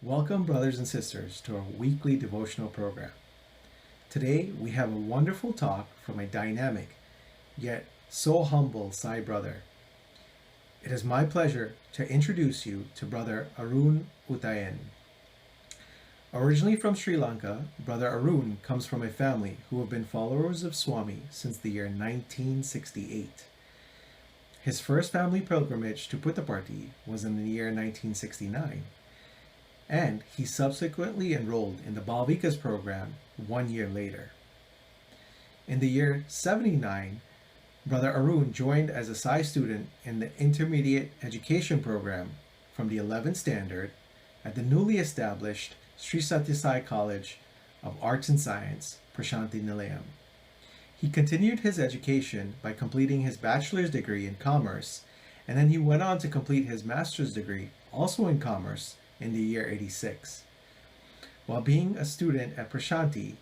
Welcome, brothers and sisters, to our weekly devotional program. Today, we have a wonderful talk from a dynamic, yet so humble Sai brother. It is my pleasure to introduce you to Brother Arun Uthayan. Originally from Sri Lanka, Brother Arun comes from a family who have been followers of Swami since the year 1968. His first family pilgrimage to Puttaparthi was in the year 1969, and he subsequently enrolled in the Balvikas program 1 year later. In the year 79, Brother Arun joined as a Sai student in the intermediate education program from the 11th standard at the newly established Sri Sathya Sai College of Arts and Science, Prashanthi Nilayam. He continued his education by completing his bachelor's degree in commerce, and then he went on to complete his master's degree, also in commerce, in the year 86. While being a student at Prashanthi,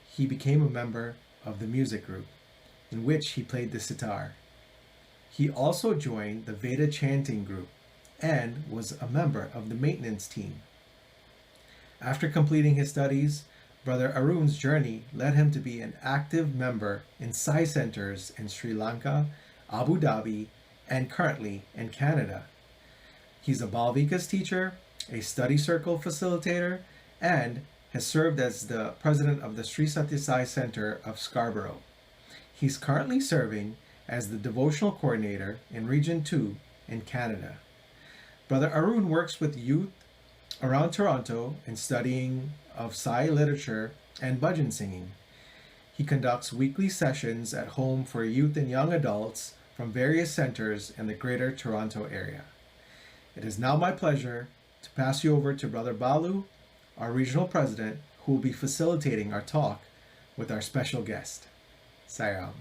he became a member of the music group, in which he played the sitar. He also joined the Veda chanting group and was a member of the maintenance team. After completing his studies, Brother Arun's journey led him to be an active member in Sai centers in Sri Lanka, Abu Dhabi, and currently in Canada. He's a Balvikas teacher, a study circle facilitator, and has served as the president of the Sri Sathya Sai Center of Scarborough. He's currently serving as the devotional coordinator in Region 2 in Canada. Brother Arun works with youth around Toronto in studying of Sai literature and bhajan singing. He conducts weekly sessions at home for youth and young adults from various centers in the Greater Toronto area. It is now my pleasure to pass you over to Brother Balu, our regional president, who will be facilitating our talk with our special guest. Sairam.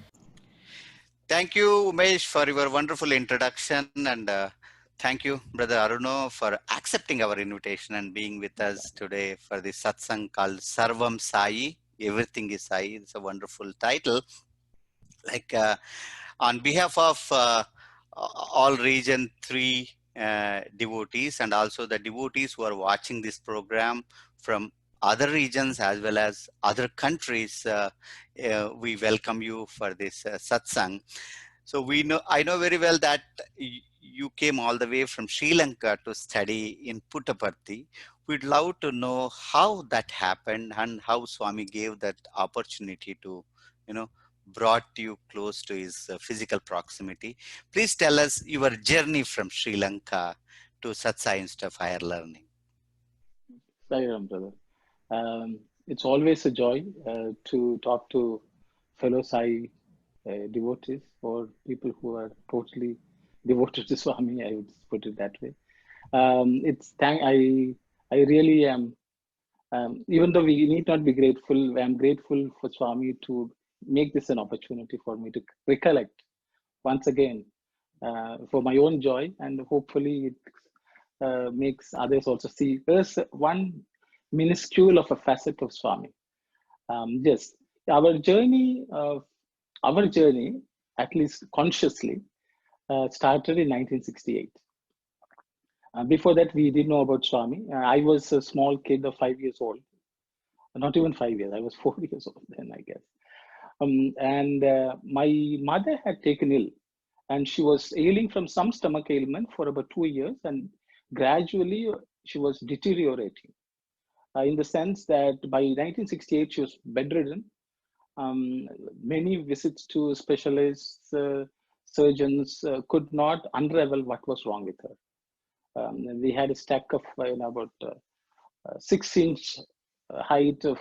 Thank you, Umesh, for your wonderful introduction, and thank you, Brother Aruno, for accepting our invitation and being with us today for this satsang called Sarvam Sai. Everything is Sai. It's a wonderful title. On behalf of all Region 3 devotees and also the devotees who are watching this program from other regions as well as other countries, we welcome you for this satsang. So I know very well that you came all the way from Sri Lanka to study in Puttaparthi. We'd love to know how that happened and how Swami gave that opportunity to, brought you close to his physical proximity. Please tell us your journey from Sri Lanka to Satsai Institute of Higher Learning. Sairam, brother. It's always a joy to talk to fellow Sai devotees or people who are totally devoted to Swami. I would put it that way. I really am. Even though we need not be grateful, I'm grateful for Swami to make this an opportunity for me to recollect once again for my own joy, and hopefully it makes others also see. There's one minuscule of a facet of Swami. Yes, our journey, at least consciously, started in 1968. Before that, we didn't know about Swami. I was a small kid of 5 years old. Not even 5 years, I was 4 years old then, I guess. My mother had taken ill, and she was ailing from some stomach ailment for about 2 years, and gradually she was deteriorating in the sense that by 1968 she was bedridden. Many visits to specialists, surgeons could not unravel what was wrong with her. We had a stack of about 6-inch height of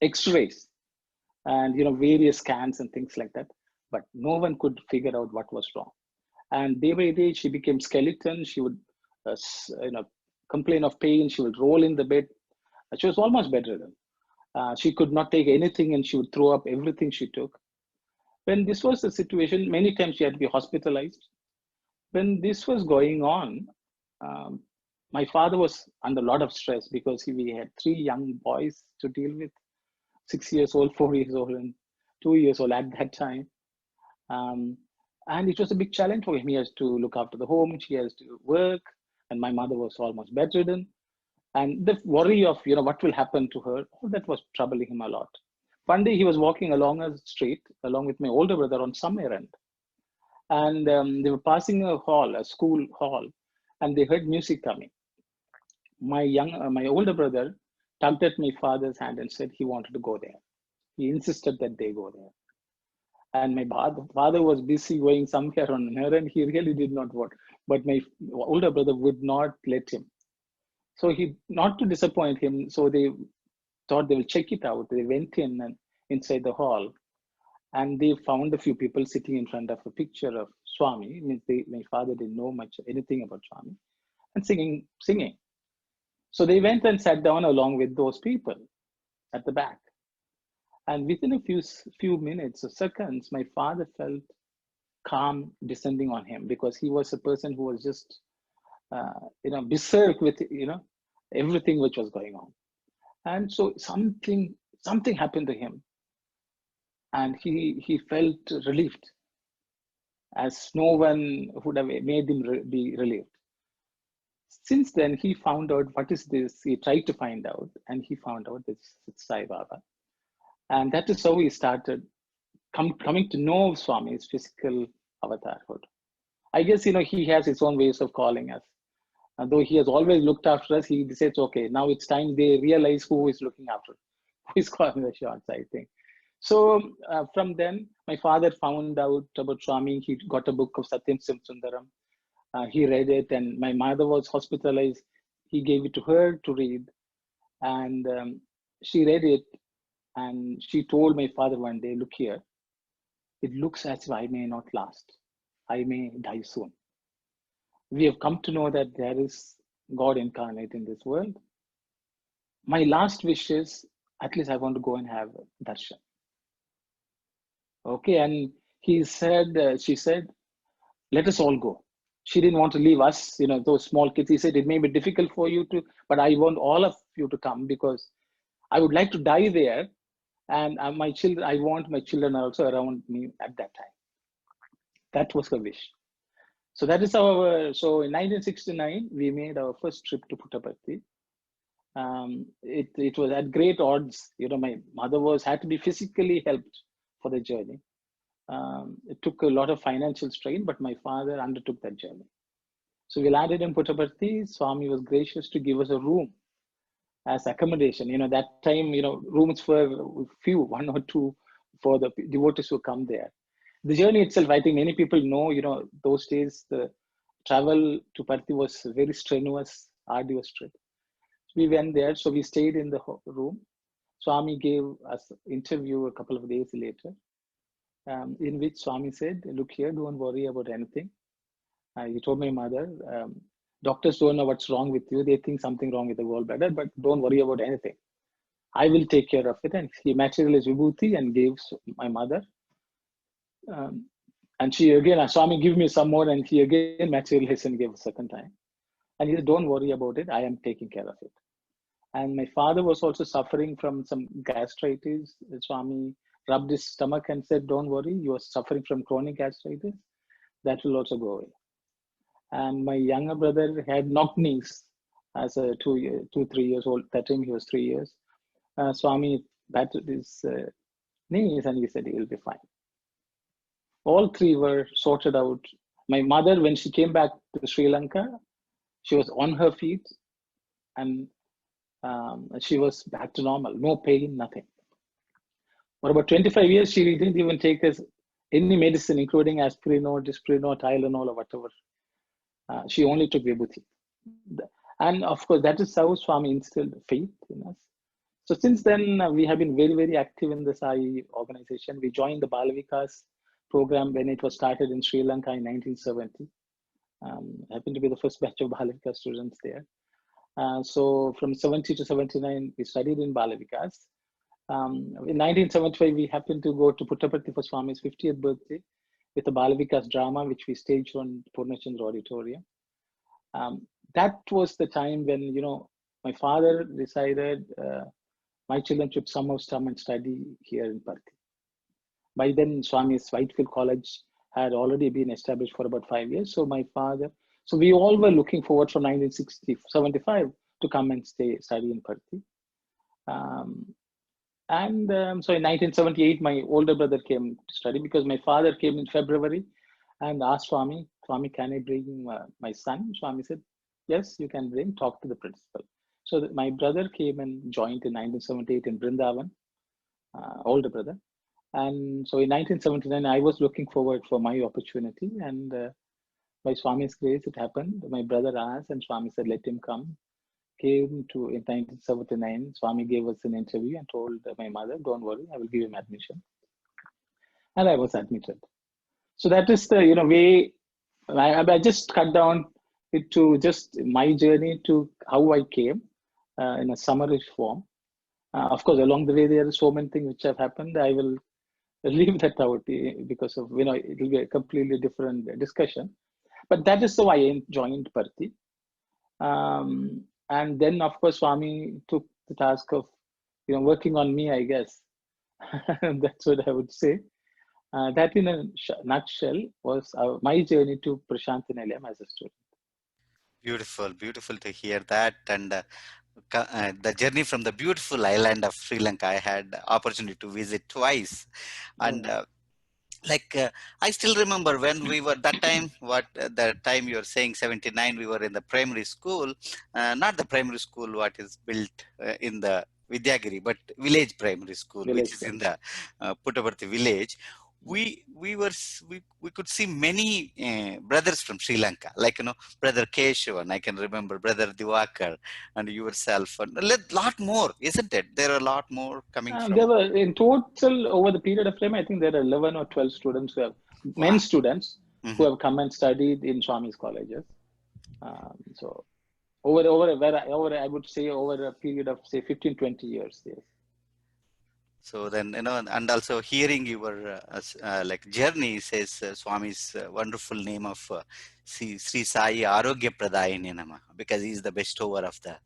X-rays and various scans and things like that, but no one could figure out what was wrong. And day by day she became skeleton. She would complain of pain. She would roll in the bed. She was almost bedridden. She could not take anything, and she would throw up everything she took. When this was the situation, many times she had to be hospitalized. When this was going on, my father was under a lot of stress because we had 3 young boys to deal with, 6 years old, 4 years old, and 2 years old at that time. And it was a big challenge for him. He has to look after the home, she has to work, and my mother was almost bedridden. And the worry of, what will happen to her, all that was troubling him a lot. One day he was walking along a street along with my older brother on some errand. And they were passing a school hall, and they heard music coming. My older brother tugged at my father's hand and said he wanted to go there. He insisted that they go there. And my father was busy going somewhere on an errand. He really did not want, but my older brother would not let him. So not to disappoint him, so they thought they will check it out. They went in and inside the hall, and they found a few people sitting in front of a picture of Swami. Means my father didn't know anything about Swami, and singing. So they went and sat down along with those people at the back. And within a few minutes or seconds, my father felt calm descending on him, because he was a person who was just, berserk with, everything which was going on. And so something happened to him, and he felt relieved, as no one would have made him be relieved. Since then, he found out what is this. He tried to find out, and he found out this Sai Baba. And that is how he started coming to know Swami's physical avatarhood. I guess, he has his own ways of calling us. Though he has always looked after us, he says, okay, now it's time they realize who is looking after, who is calling the shots, I think. So from then, my father found out about Swami. He got a book of Satyam Sim Sundaram. He read it, and my mother was hospitalized. He gave it to her to read, and she read it, and she told my father one day, look here, it looks as if I may not last. I may die soon. We have come to know that there is God incarnate in this world. My last wish is, at least I want to go and have darshan. Okay, and she said, let us all go. She didn't want to leave us, those small kids. He said, it may be difficult for you to, but I want all of you to come, because I would like to die there. And I want my children also around me at that time. That was her wish. So that is so in 1969, we made our first trip to Puttaparthi. It was at great odds. My mother had to be physically helped for the journey. It took a lot of financial strain, but my father undertook that journey. So we landed in Puttaparthi. Swami was gracious to give us a room as accommodation. That time, rooms were few, one or two for the devotees who come there. The journey itself, I think many people know, those days, the travel to Parthi was a very strenuous, arduous trip. We went there, so we stayed in the room. Swami gave us an interview a couple of days later, in which Swami said, look here, don't worry about anything. He told my mother, doctors don't know what's wrong with you. They think something wrong with the gallbladder, but don't worry about anything. I will take care of it. And he materialized vibhuti and gave my mother. And she again, Swami give me some more, and he again materialized and gave a second time. And he said, don't worry about it. I am taking care of it. And my father was also suffering from some gastritis. Swami rubbed his stomach and said, don't worry, you are suffering from chronic gastritis. That will also go away. And my younger brother had knocked knees as a 3 years old. That time he was 3 years. Swami battered his knees, and he said he will be fine. All three were sorted out. My mother, when she came back to Sri Lanka, she was on her feet, and she was back to normal. No pain, nothing. For about 25 years, she didn't even take any medicine, including aspirin or Disprin or Tylenol or whatever. She only took vibhuti. And of course, that is how Swami instilled faith in us. So since then, we have been very, very active in the Sai organization. We joined the Balavikas program when it was started in Sri Lanka in 1970. Happened to be the first batch of Balavika students there. So from 70 to 79, we studied in Balavikas. In 1975, we happened to go to Puttaparthi for Swami's 50th birthday with a Balavikas drama, which we staged on Purnachandra Auditorium. That was the time when, my father decided my children should somehow come and study here in Parthi. By then, Swami's Whitefield College had already been established for about 5 years. So we all were looking forward from 1975 to come and study in Parthi. So in 1978, my older brother came to study because my father came in February and asked Swami, can I bring my son? Swami said, yes, you can bring, talk to the principal. So my brother came and joined in 1978 in Vrindavan, older brother. And so in 1979, I was looking forward for my opportunity. And by Swami's grace, it happened. My brother asked and Swami said, let him come. Came to in 1979, Swami gave us an interview and told my mother, don't worry, I will give him admission. And I was admitted. So that is the way. I just cut down it to just my journey to how I came in a summary form. Of course, along the way, there are so many things which have happened. I will leave that out because of, it will be a completely different discussion. But that is how I joined Parthi. And then, of course, Swami took the task of, working on me, I guess. That's what I would say. That in a nutshell was my journey to Prasanthi Nilayam as a student. Beautiful to hear that. And the journey from the beautiful island of Sri Lanka, I had the opportunity to visit twice. And I still remember when we were that time, the time you're saying 79, we were in the primary school, not the primary school what is built in the Vidyagiri, but village primary school, which is in the Puttaparthi village. We could see many brothers from Sri Lanka, like brother Keshavan, I can remember brother Diwakar, and yourself, and a lot more, isn't it? There are a lot more coming from. There were in total over the period of time, I think there are 11 or 12 students who have men students who have come and studied in Swami's colleges. So over I would say over a period of say 15-20 years. Yes. So then, and also hearing your like journey says Swami's wonderful name of Sri Sai Arogya Pradayini Nama, because he is the bestower of the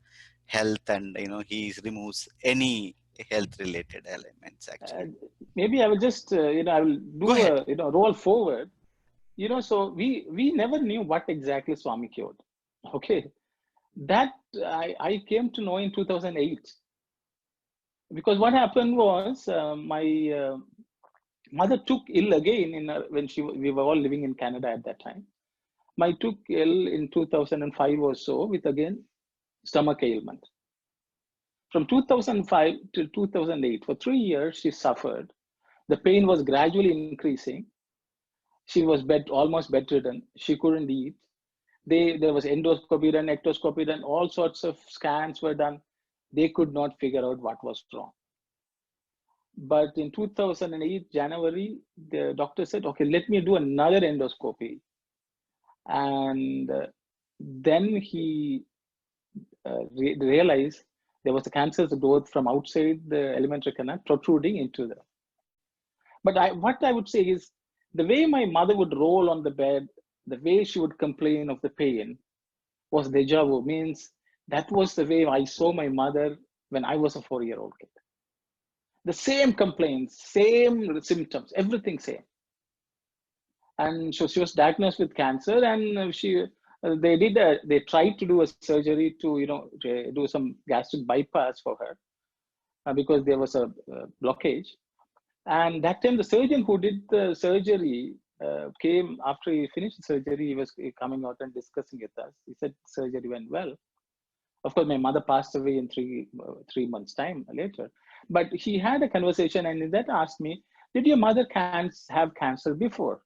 health, and he removes any health related elements actually. Maybe I will just I will do a roll forward. So we never knew what exactly Swami cured. Okay, that I came to know in 2008. Because what happened was my mother took ill again when we were all living in Canada at that time. My took ill in 2005 or so with again stomach ailment. From 2005 to 2008, for 3 years she suffered. The pain was gradually increasing. She was almost bedridden. She couldn't eat. There was endoscopy done, ectoscopy done, all sorts of scans were done. They could not figure out what was wrong. But in 2008, January, the doctor said, okay, let me do another endoscopy. And then he realized there was a cancerous growth from outside the alimentary canal protruding into the. But what I would say is the way my mother would roll on the bed, the way she would complain of the pain was deja vu, means that was the way I saw my mother when I was a 4-year-old kid. The same complaints, same symptoms, everything same. And so she was diagnosed with cancer, and they tried to do a surgery to do some gastric bypass for her because there was a blockage. And that time the surgeon who did the surgery came after he finished the surgery. He was coming out and discussing with us. He said surgery went well. Of course, my mother passed away in three months' time later. But he had a conversation, and in that asked me, did your mother have cancer before?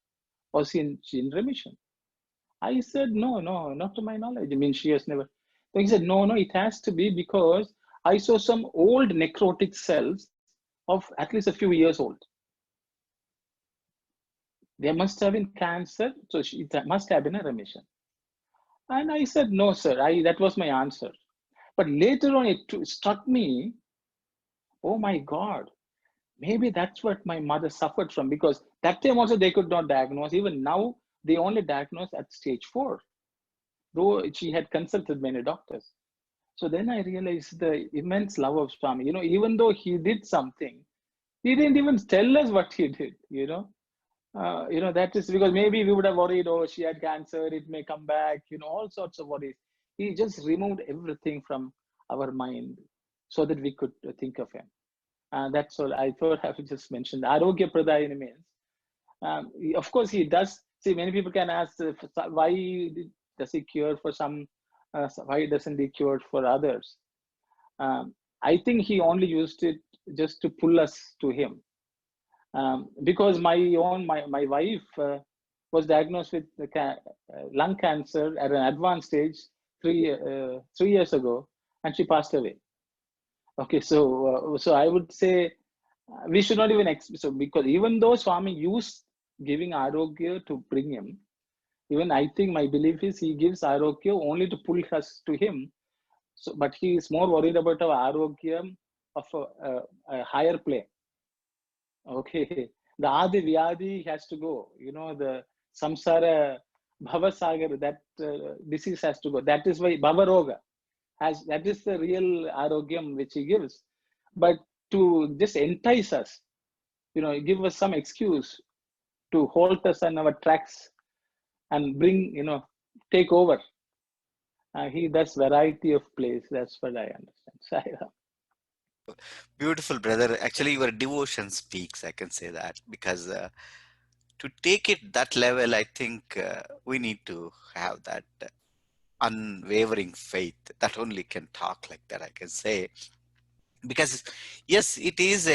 Was she in remission? I said, no, not to my knowledge. I mean, she has never. So he said, no, it has to be because I saw some old necrotic cells of at least a few years old. There must have been cancer, so it must have been a remission. And I said, no, sir, that was my answer. But later on, it struck me, oh my God, maybe that's what my mother suffered from, because that time also they could not diagnose. Even now, they only diagnose at stage 4, though she had consulted many doctors. So then I realized the immense love of Swami. Even though he did something, he didn't even tell us what he did, that is because maybe we would have worried, oh, she had cancer, it may come back, all sorts of worries. He just removed everything from our mind so that we could think of him. That's all I thought I would just mention. Arogya Pradayini means, of course, he does. See, many people can ask why does he cure for some, why doesn't he cure for others? I think he only used it just to pull us to him. Because my wife was diagnosed with lung cancer at an advanced stage 3 years ago, and she passed away. Okay, so I would say we should not even so, because even though Swami used giving arogya to bring him, even I think my belief is he gives arogya only to pull us to him. So, but he is more worried about our arogya of a higher plane. Okay, the Adi Vyadi has to go. The samsara bhavasagar, that disease has to go. That is why Bhavaroga that is the real arogyam which he gives. But to just entice us, give us some excuse to halt us on our tracks and bring, take over. He does variety of plays. That's what I understand. Beautiful, brother. Actually, your devotion speaks, I can say that, because to take it that level, I think we need to have that unwavering faith that only can talk like that, I can say. Because yes, it is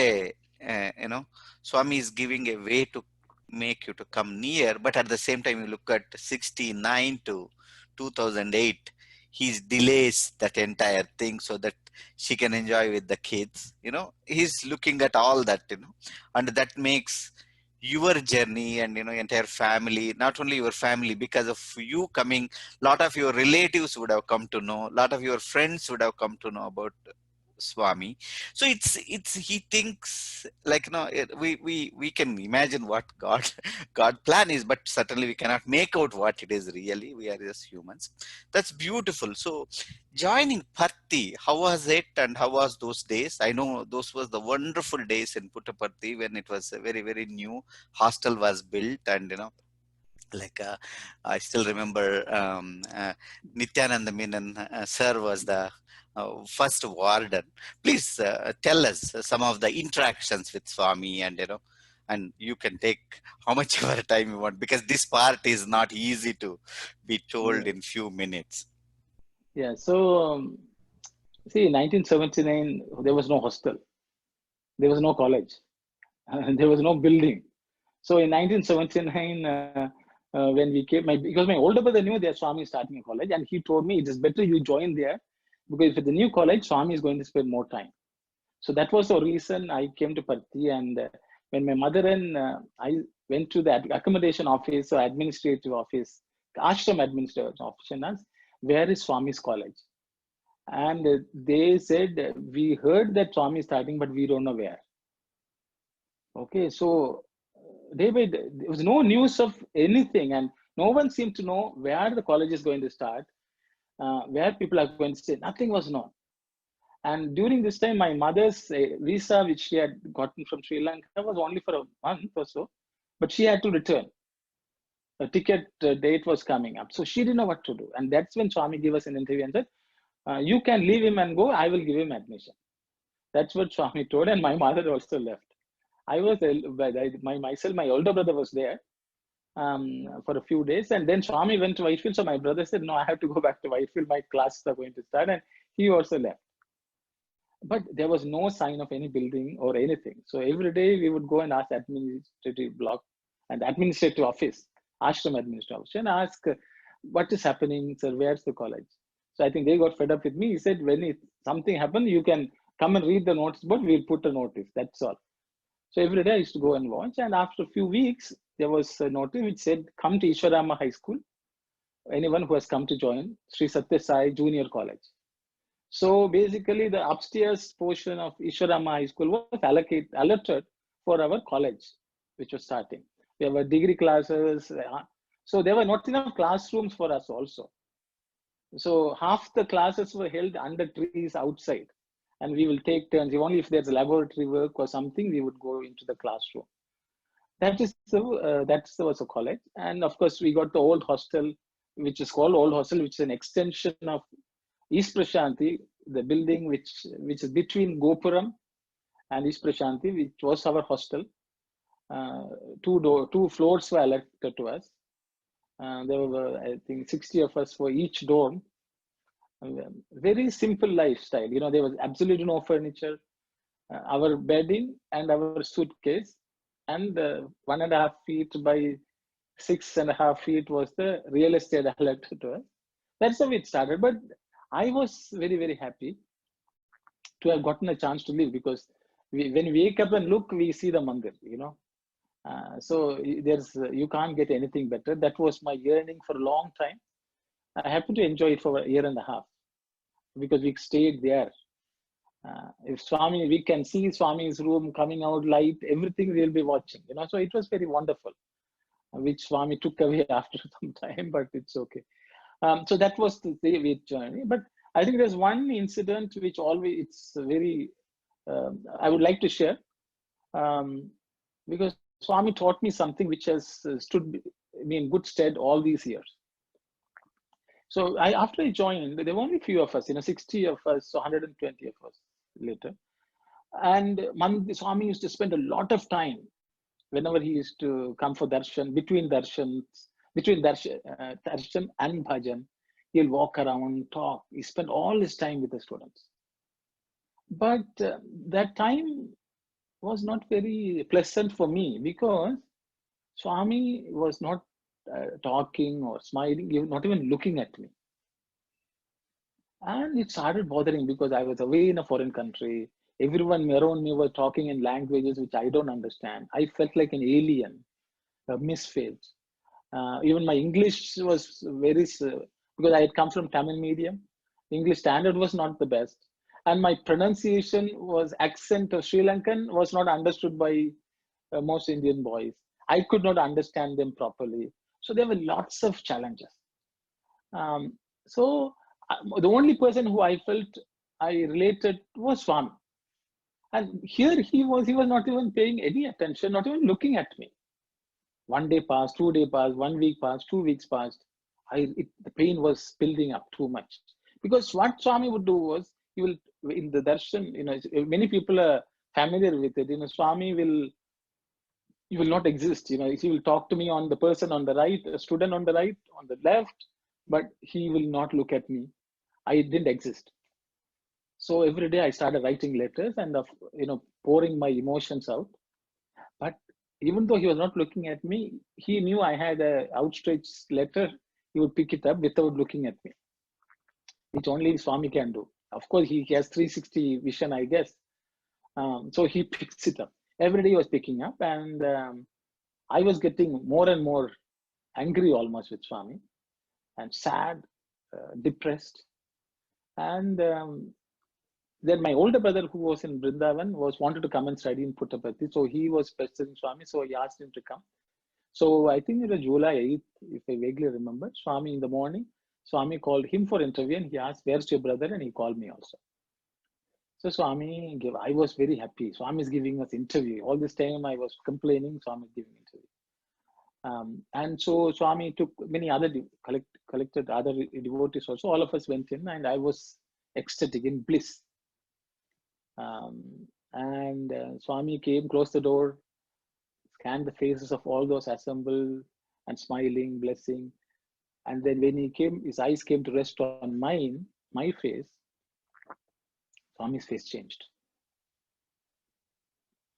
Swami is giving a way to make you to come near, but at the same time, you look at 69 to 2008, he delays that entire thing so that she can enjoy with the kids. He's looking at all that, and that makes your journey and entire family, not only your family, because of you coming, lot of your relatives would have come to know, lot of your friends would have come to know about Swami. So it's he thinks like, we can imagine what God plan is, but certainly we cannot make out what it is really. We are just humans. That's beautiful. So joining Parthi, how was it and how was those days? I know those was the wonderful days in Puttaparthi when it was a very, very new hostel was built, and like I still remember Nityananda Menon sir was the first warden. Please tell us some of the interactions with Swami, and you can take how much of time you want, because this part is not easy to be told in few minutes. Yeah. So see, in 1979 there was no hostel, there was no college, there was no building. So in 1979, when we came, because my older brother knew that Swami is starting a college, and he told me it is better you join there, because if it's a new college, Swami is going to spend more time. So that was the reason I came to Parthi. And when my mother and I went to the accommodation office or administrative office, ashram administrative office, and asked, where is Swami's college? And they said, we heard that Swami is starting, but we don't know where. Okay, so there was no news of anything, and no one seemed to know where the college is going to start, where people are going to stay. Nothing was known. And during this time, my mother's visa, which she had gotten from Sri Lanka, was only for a month or so, but she had to return. The ticket date was coming up, so she didn't know what to do. And that's when Swami gave us an interview and said, you can leave him and go, I will give him admission. That's what Swami told, and my mother also left. I was myself, my older brother was there for a few days, and then Swami went to Whitefield. So my brother said, no, I have to go back to Whitefield. My classes are going to start, and he also left. But there was no sign of any building or anything. So every day we would go and ask administrative block and administrative office, ashram administrative office, and ask, what is happening, sir? Where's the college? So I think they got fed up with me. He said, when something happened, you can come and read the notice board. We'll put a notice. That's all. So every day I used to go and watch. And after a few weeks, there was a notice which said, come to Ishwarama High School. Anyone who has come to join Sri Satya Sai Junior College. So basically the upstairs portion of Ishwarama High School was allotted for our college, which was starting. There were degree classes. So there were not enough classrooms for us also. So half the classes were held under trees outside. And we will take turns. Only if there's laboratory work or something, we would go into the classroom. That was a college. And of course, we got the old hostel which is called Old Hostel, which is an extension of East Prashanti, the building which is between Gopuram and East Prashanti, which was our hostel. Two floors were allotted to us. There were, I think, 60 of us for each dorm. Very simple lifestyle. There was absolutely no furniture. Our bedding and our suitcase, and 1.5 feet by 6.5 feet was the real estate allotted to us. That's how it started. But I was very, very happy to have gotten a chance to live, because when we wake up and look, we see the mandir, so you can't get anything better. That was my yearning for a long time. I happened to enjoy it for a year and a half, because we stayed there. If Swami, we can see Swami's room coming out, light, everything we'll be watching, so it was very wonderful, which Swami took away after some time, but it's okay. So that was the journey. But I think there's one incident which always, it's very, I would like to share, because Swami taught me something which has stood me in good stead all these years. So after I joined, there were only a few of us, 60 of us, so 120 of us later. And Swami used to spend a lot of time whenever he used to come for darshan, between darshan and bhajan. He'll walk around, talk. He spent all his time with the students. But that time was not very pleasant for me, because Swami was not talking or smiling, not even looking at me. And it started bothering, because I was away in a foreign country. Everyone around me was talking in languages which I don't understand. I felt like an alien, a misfit. Even my English was very, because I had come from Tamil medium, English standard was not the best. And my pronunciation was accent of Sri Lankan was not understood by most Indian boys. I could not understand them properly. So there were lots of challenges. So the only person who I felt I related was Swami. And here he was not even paying any attention, not even looking at me. 1 day passed, 2 days passed, 1 week passed, 2 weeks passed. The pain was building up too much. Because what Swami would do was, he will, in the darshan, many people are familiar with it. Swami will not exist. He will talk to me on the person on the right, a student on the right, on the left, but he will not look at me. I didn't exist. So every day I started writing letters and pouring my emotions out. But even though he was not looking at me, he knew I had an outstretched letter. He would pick it up without looking at me, which only Swami can do. Of course, he has 360 vision, I guess. So he picks it up. Every day he was picking up, and I was getting more and more angry almost with Swami, and sad, depressed. And then my older brother, who was in Vrindavan, wanted to come and study in Puttaparthi. So he was pestering Swami, so he asked him to come. So I think it was July 8th, if I vaguely remember. Swami in the morning, Swami called him for interview, and he asked, "Where's your brother?" And he called me also. So Swami gave, I was very happy. Swami is giving us interview. All this time I was complaining, Swami is giving interview. And so Swami took many other, collected other devotees also. All of us went in, and I was ecstatic, in bliss. And Swami came, closed the door, scanned the faces of all those assembled, and smiling, blessing. And then when he came, his eyes came to rest on my face. Swami's face changed.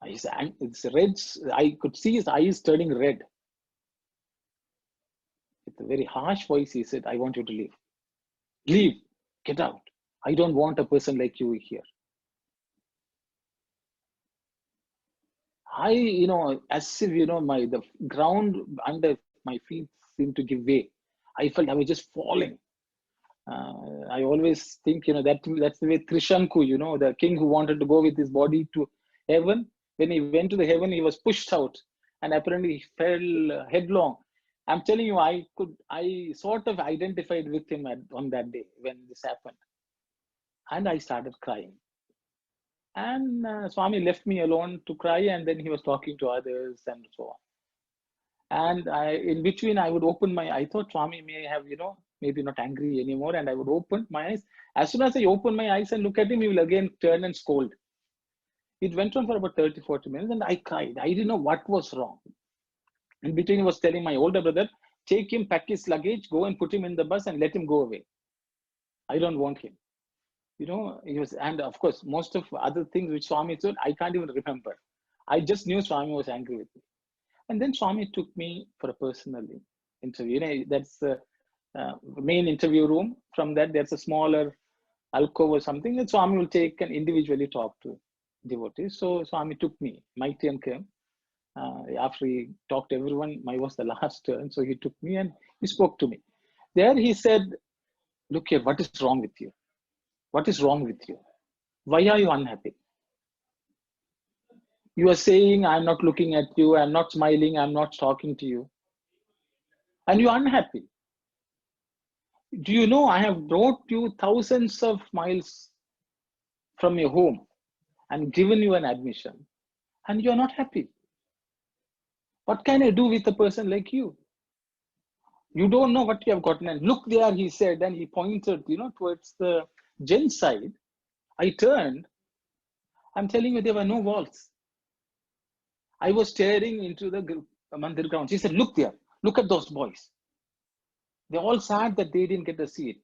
It's red. I could see his eyes turning red. With a very harsh voice, he said, "I want you to leave. Leave. Get out. I don't want a person like you here." As if, the ground under my feet seemed to give way. I felt I was just falling. I always think, that's the way Trishanku, the king who wanted to go with his body to heaven. When he went to the heaven, he was pushed out, and apparently he fell headlong. I'm telling you, I sort of identified with him on that day when this happened. And I started crying. And Swami left me alone to cry, and then he was talking to others and so on. And in between, I would open I thought Swami may have, maybe not angry anymore. And I would open my eyes. As soon as I open my eyes and look at him, he will again turn and scold. It went on for about 30, 40 minutes and I cried. I didn't know what was wrong. In between, he was telling my older brother, take him, pack his luggage, go and put him in the bus and let him go away. I don't want him. He was, and of course, most of other things which Swami said, I can't even remember. I just knew Swami was angry with me. And then Swami took me for a personal interview. That's the main interview room. From that, there's a smaller alcove or something that Swami will take and individually talk to devotees. So Swami took me. My turn came. After he talked to everyone, my was the last turn. So he took me and he spoke to me. There he said, look here, what is wrong with you? What is wrong with you? Why are you unhappy? You are saying, I'm not looking at you, I'm not smiling, I'm not talking to you. And you're unhappy. Do you know I have brought you thousands of miles from your home and given you an admission, and you're not happy? What can I do with a person like you? You don't know what you have gotten. And look there, he said, and he pointed, towards the gen side. I turned. I'm telling you, there were no walls. I was staring into the mandir grounds. He said, look there, look at those boys. They're all sad that they didn't get a seat.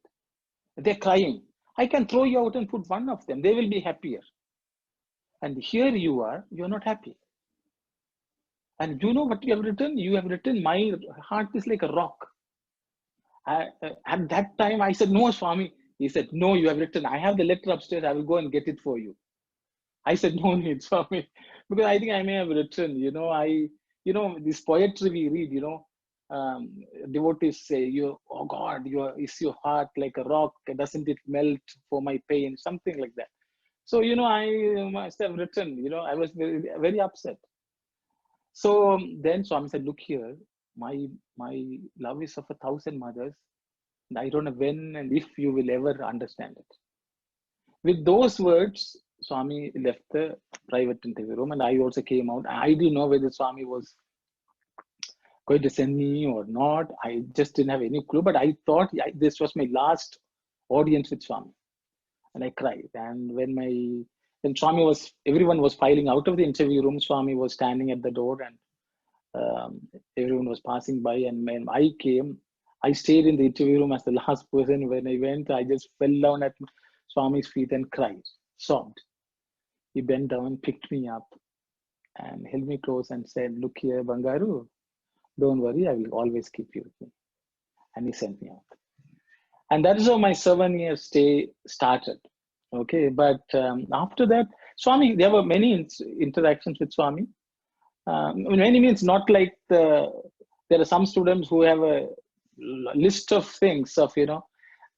They're crying. I can throw you out and put one of them. They will be happier. And here you are, you're not happy. And you know what you have written? You have written, my heart is like a rock. At that time, I said, no, Swami. He said, no, you have written. I have the letter upstairs. I will go and get it for you. I said, no need, Swami. Because I think I may have written, this poetry we read, devotees say, oh God, is your heart like a rock? Doesn't it melt for my pain? Something like that. So, I must have written, I was very, very upset. So then Swami said, look here, my love is of 1,000 mothers. And I don't know when and if you will ever understand it. With those words, Swami left the private interview room and I also came out. I didn't know whether Swami was going to send me or not. I just didn't have any clue, but I thought this was my last audience with Swami. And I cried. And when everyone was filing out of the interview room, Swami was standing at the door and everyone was passing by. And when I came, I stayed in the interview room as the last person. When I went, I just fell down at Swami's feet and cried, sobbed. He bent down, picked me up and held me close and said, look here, Bangaru, don't worry, I will always keep you with me. And he sent me out. And that is how my 7-year stay started. Okay, but after that, Swami, there were many interactions with Swami. Many means not like there are some students who have a list of things of,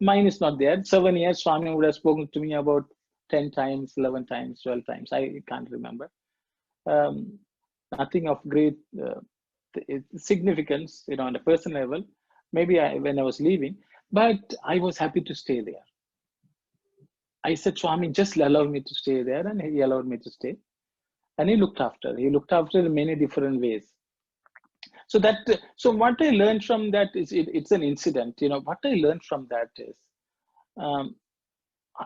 mine is not there. 7 years, Swami would have spoken to me about 10 times, 11 times, 12 times. I can't remember. Nothing of great significance, on a personal level. Maybe when I was leaving, but I was happy to stay there. I said, Swami, just allow me to stay there, and he allowed me to stay. And he looked after. He looked after in many different ways. So what I learned from that is it's an incident. What I learned from that is,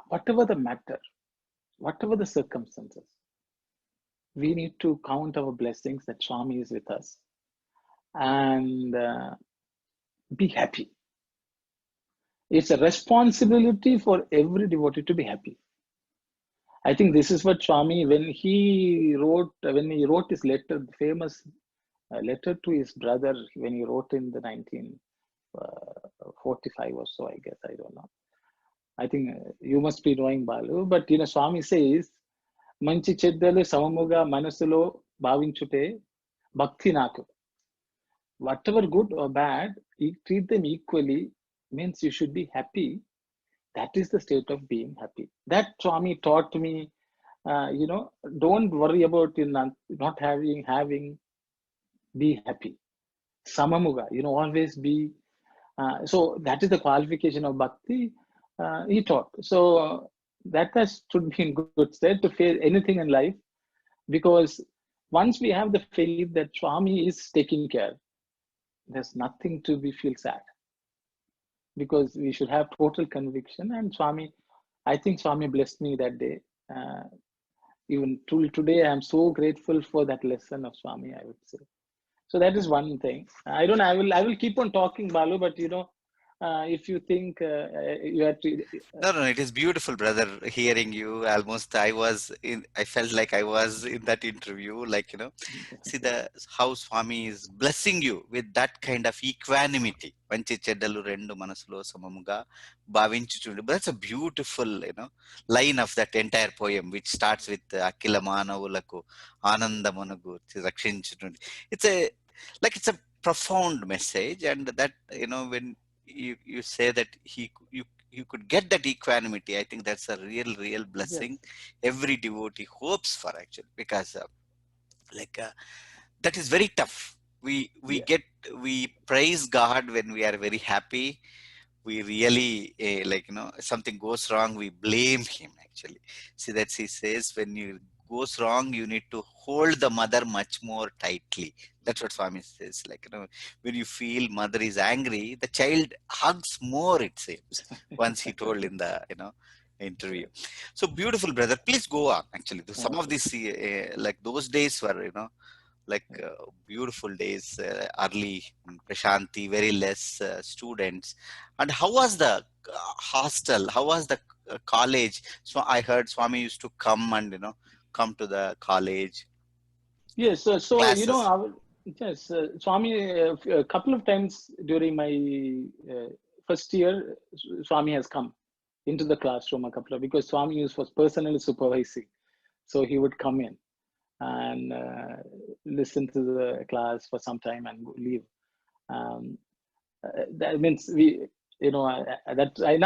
whatever the matter, whatever the circumstances, we need to count our blessings that Swami is with us and be happy. It's a responsibility for every devotee to be happy. I think this is what Swami, when he wrote his letter, the famous letter to his brother, when he wrote in the 1945 or so, I guess, I don't know. I think you must be knowing, Balu, but Swami says, Manchi Cheddalu Samamuga Manasulo Bhavinchute Bhakti Naku. Whatever good or bad, treat them equally, means you should be happy. That is the state of being happy. That Swami taught me, don't worry about not having, be happy. Samamuga, always be. So that is the qualification of bhakti he taught. So that should be in good state to face anything in life, because once we have the faith that Swami is taking care, there's nothing to be feel sad, because we should have total conviction. And Swami, I think Swami blessed me that day. Even till today, I'm so grateful for that lesson of Swami, I would say. So that is one thing. I will keep on talking, Balu, but if you think you have to. No, it is beautiful, brother, hearing you. Almost I felt like I was in that interview, like, see how Swami is blessing you with that kind of equanimity. Manchi చెడ్డలు రెండు మనసులో సమముగా భావించుచుండు. But that's a beautiful, line of that entire poem, which starts with అఖిల మానవులకు ఆనందమునగు రక్షించుచుండు. It's a profound message, and that, when you say that you could get that equanimity, I think that's a real blessing. Yes. Every devotee hopes for, actually, because that is very tough. We praise God when we are very happy. We really something goes wrong, we blame him, actually. See, that he says, when you goes wrong, you need to hold the mother much more tightly. That's what Swami says. When you feel mother is angry, the child hugs more, it seems. Once he told in the interview. So beautiful, brother. Please go on. Actually, some of these like those days were beautiful days. Early Prashanti, very less students. And how was the hostel? How was the college? So I heard Swami used to come and come to the college. Yes, so classes. yes, Swami, a couple of times during my first year, Swami has come into the classroom a couple of, because Swami was personally supervising, so he would come in and listen to the class for some time and leave. That means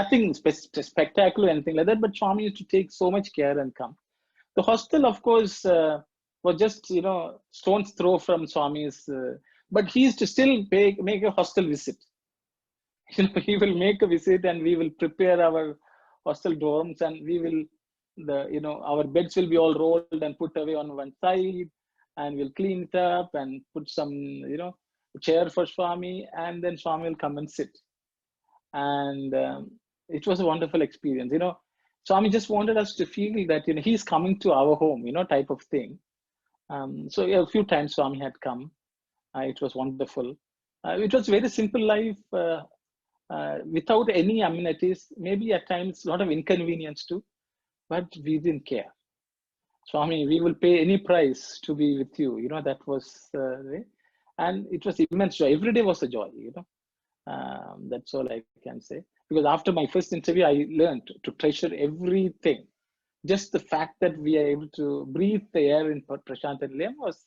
nothing spectacular or anything like that, but Swami used to take so much care and come. The hostel, of course, was just stone's throw from Swami's, but he used to still make a hostel visit. He will make a visit, and we will prepare our hostel dorms, and we will our beds will be all rolled and put away on one side, and we'll clean it up and put some chair for Swami, and then Swami will come and sit. And it was a wonderful experience. Swami just wanted us to feel that he's coming to our home, type of thing. So a few times Swami had come. It was wonderful. It was very simple life, without any amenities. Maybe at times a lot of inconvenience too, but we didn't care. Swami, we will pay any price to be with you. That was and it was immense joy. Every day was a joy. That's all I can say. Because after my first interview, I learned to treasure everything. Just the fact that we are able to breathe the air in Prashant and Lem was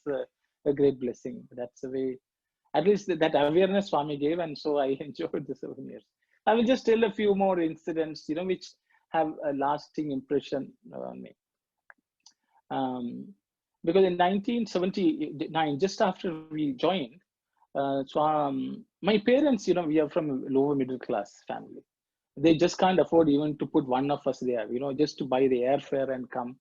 a great blessing. That's the way, at least that awareness Swami gave, and so I enjoyed the 7 years. I will just tell a few more incidents, which have a lasting impression on me. Because in 1979, just after we joined, my parents, we are from a lower middle class family. They just can't afford even to put one of us there, just to buy the airfare and come.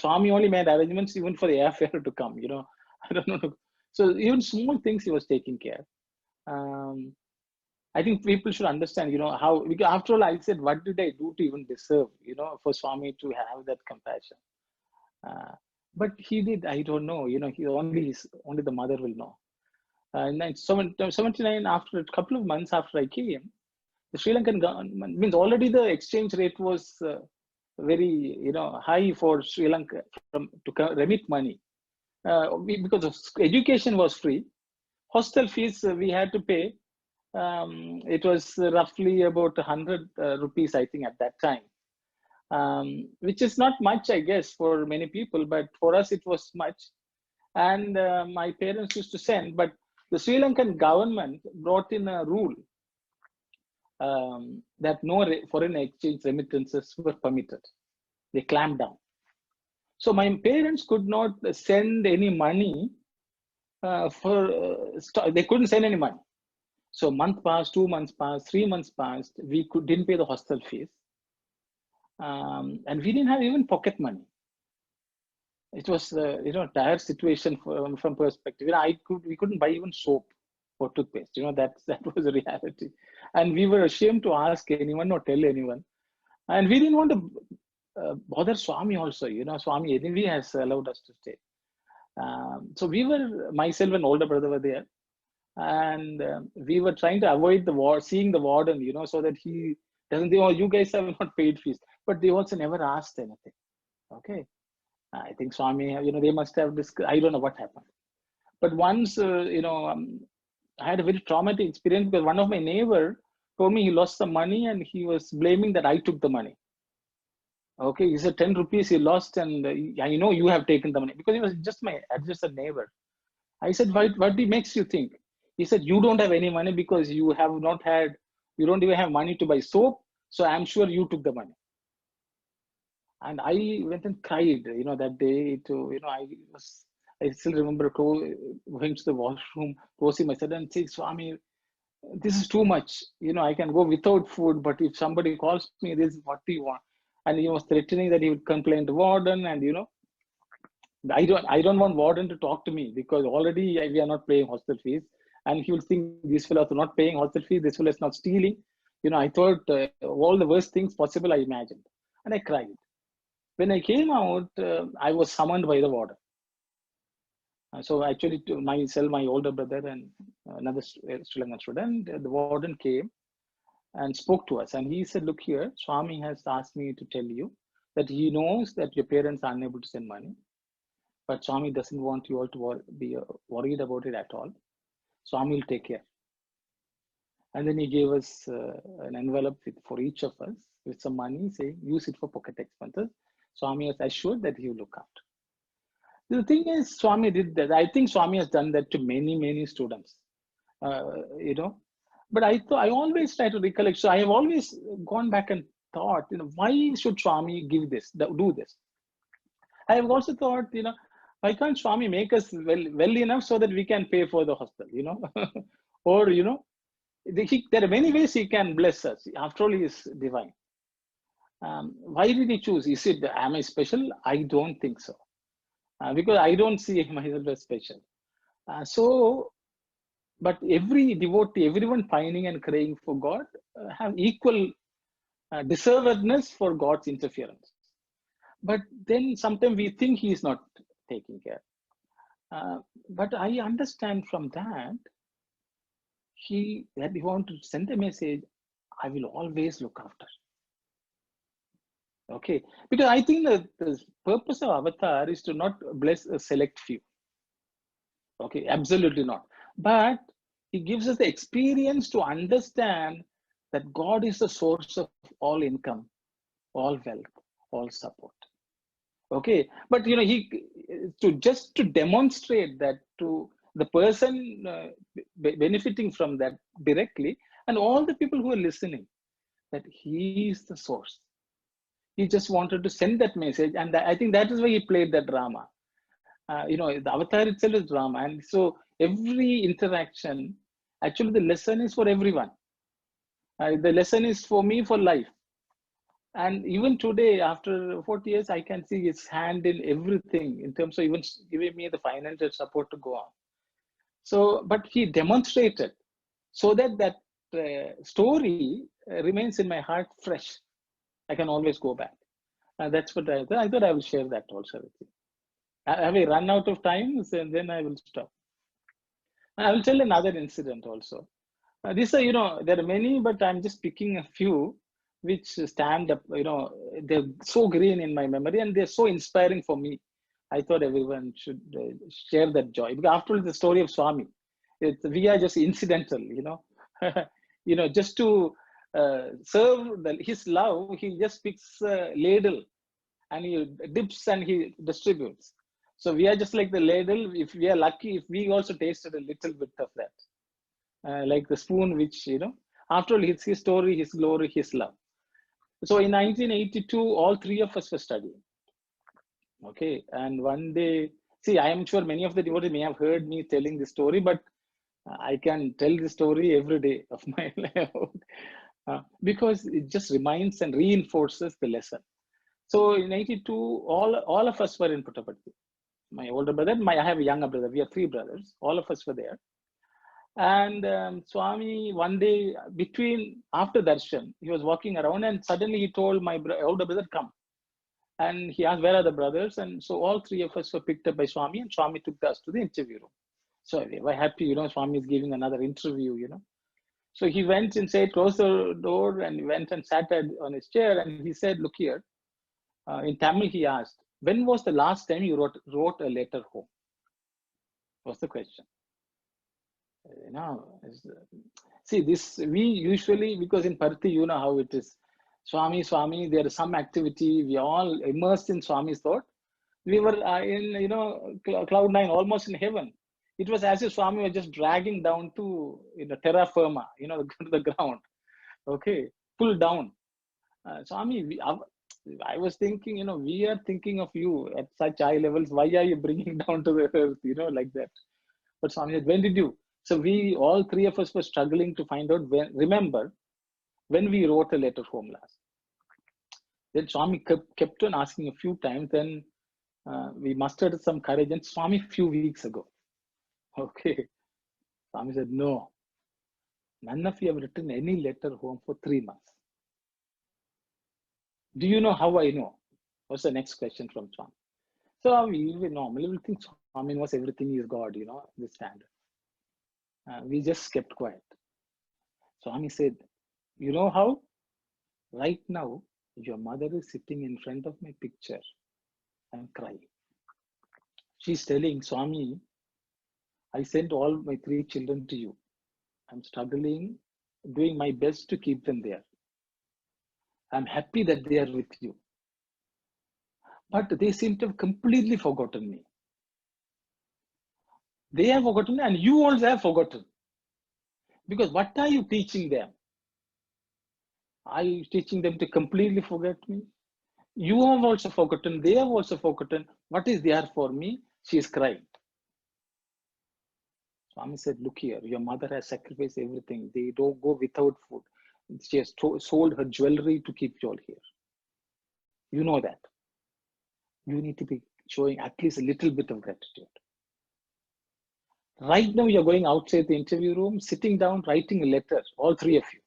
Swami only made arrangements even for the airfare to come, I don't know. So even small things he was taking care. I think people should understand, how, because after all, I said, what did I do to even deserve, for Swami to have that compassion? But he did, I don't know, he only the mother will know. In 1979, after a couple of months after I came, the Sri Lankan government, means already the exchange rate was very, high for Sri Lanka to remit money. Because of education was free, hostel fees we had to pay. It was roughly about 100 rupees, I think, at that time, which is not much, I guess, for many people, but for us it was much. And my parents used to send, but the Sri Lankan government brought in a rule that no foreign exchange remittances were permitted. They clamped down. So my parents could not send any money they couldn't send any money. So month passed, 2 months passed, 3 months passed. We didn't pay the hostel fees. And we didn't have even pocket money. it was dire situation from perspective. We couldn't buy even soap or toothpaste. That was a reality, and we were ashamed to ask anyone or tell anyone, and we didn't want to bother Swami also. Swami anyway has allowed us to stay. So we were, myself and older brother were there, and we were trying to avoid seeing the warden, so that he doesn't think, oh, you guys have not paid fees. But they also never asked anything. Okay. I think Swami, they must have I don't know what happened. But once, I had a very traumatic experience because one of my neighbor told me he lost some money and he was blaming that I took the money. Okay, he said 10 rupees he lost, and I know you have taken the money, because he was just my adjacent neighbor. I said, what makes you think? He said, you don't have any money because you don't even have money to buy soap. So I'm sure you took the money. And I went and cried, that day I still remember going to the washroom, closing myself and saying, Swami, this is too much. I can go without food, but if somebody calls me, this is what do you want? And he was threatening that he would complain to warden, and I don't want warden to talk to me, because already we are not paying hostel fees, and he will think these fellows are not paying hostel fees, this fellow is not stealing. I thought all the worst things possible I imagined, and I cried. When I came out, I was summoned by the warden. So actually, myself, my older brother, and another Sri Lankan student, the warden came and spoke to us. And he said, look here, Swami has asked me to tell you that he knows that your parents are unable to send money, but Swami doesn't want you all to be worried about it at all. Swami will take care. And then he gave us an envelope for each of us with some money, saying, use it for pocket expenses. Swami has assured that he will look after. The thing is, Swami did that. I think Swami has done that to many, many students, But I always try to recollect. So I have always gone back and thought, why should Swami do this? I have also thought, why can't Swami make us well enough so that we can pay for the hostel, or, there are many ways he can bless us. After all, he is divine. Why did he choose? Is it, am I special? I don't think so. Because I don't see myself as special. But every devotee, everyone pining and praying for God, have equal deservedness for God's interference. But then sometimes we think he is not taking care. But I understand from that, he want to send a message, I will always look after. Okay, because I think that the purpose of avatar is to not bless a select few. Okay, absolutely not. But he gives us the experience to understand that God is the source of all income, all wealth, all support. Okay, but to demonstrate that to the person benefiting from that directly, and all the people who are listening, that he is the source. He just wanted to send that message, and I think that is why he played that drama. The avatar itself is drama, and so every interaction, actually, the lesson is for everyone. The lesson is for me for life. And even today, after 40 years, I can see his hand in everything in terms of even giving me the financial support to go on. So, but he demonstrated so that story remains in my heart fresh. I can always go back. That's what I thought I will share that also with you. Have I run out of time? And then I will stop. I will tell another incident also. These are, there are many, but I'm just picking a few which stand up, they're so green in my memory and they're so inspiring for me. I thought everyone should share that joy. Because after all, the story of Swami, we are just incidental, just to serve his love, he just picks a ladle and he dips and he distributes. So we are just like the ladle. If we are lucky, if we also tasted a little bit of that, like the spoon, which, after all, it's his story, his glory, his love. So in 1982, all three of us were studying. Okay. And one day, see, I am sure many of the devotees may have heard me telling this story, but I can tell the story every day of my life because it just reminds and reinforces the lesson. So in 92, all of us were in Puttaparthi. My older brother, I have a younger brother. We are three brothers. All of us were there. And Swami, one day after darshan, he was walking around and suddenly he told my older brother, come. And he asked, where are the brothers? And so all three of us were picked up by Swami, and Swami took us to the interview room. So we were happy, Swami is giving another interview. So he went inside, closed the door, and went and sat on his chair. And he said, look here. In Tamil, he asked, when was the last time you wrote a letter home? Was the question. See, this, we usually, because in Parthi, you know how it is. Swami, there is some activity. We all immersed in Swami's thought. We were in, cloud nine, almost in heaven. It was as if Swami was just dragging down to terra firma, to the ground. Okay, pull down. Swami, I was thinking, we are thinking of you at such high levels. Why are you bringing down to the earth, like that? But Swami said, when did you? So we, all three of us were struggling to find out remember when we wrote a letter home last. Then Swami kept on asking a few times. Then we mustered some courage. And Swami, few weeks ago. Okay. Swami said, no. None of you have written any letter home for 3 months. Do you know how I know? What's the next question from Swami? So we normally will think Swami knows everything is God, the standard. We just kept quiet. Swami said, you know how? Right now, your mother is sitting in front of my picture and crying. She's telling Swami, I sent all my 3 children to you. I'm struggling, doing my best to keep them there. I'm happy that they are with you. But they seem to have completely forgotten me. They have forgotten me, and you also have forgotten. Because what are you teaching them? Are you teaching them to completely forget me? You have also forgotten. They have also forgotten. What is there for me? She is crying. Swami said, look here, your mother has sacrificed everything. They don't go without food. She has sold her jewelry to keep you all here. You know that. You need to be showing at least a little bit of gratitude. Right now, you're going outside the interview room, sitting down, writing a letter, all 3 of you.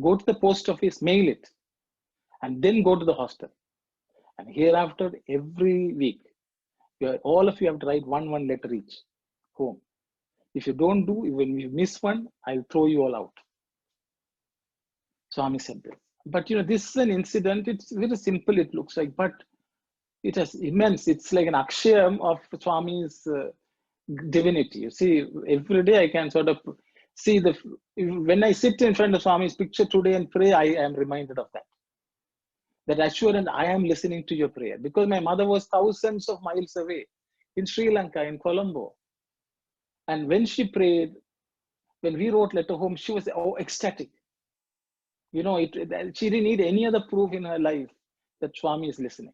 Go to the post office, mail it, and then go to the hostel. And hereafter, every week, all of you have to write one letter each home. If you don't do, when you miss one, I'll throw you all out. Swami said this. But this is an incident. It's very simple, it looks like, but it has immense. It's like an akshayam of Swami's divinity. You see, every day I can sort of see when I sit in front of Swami's picture today and pray, I am reminded of that. That assurance, I am listening to your prayer. Because my mother was thousands of miles away in Sri Lanka, in Colombo. And when she prayed, when we wrote letter home, she was ecstatic. She didn't need any other proof in her life that Swami is listening.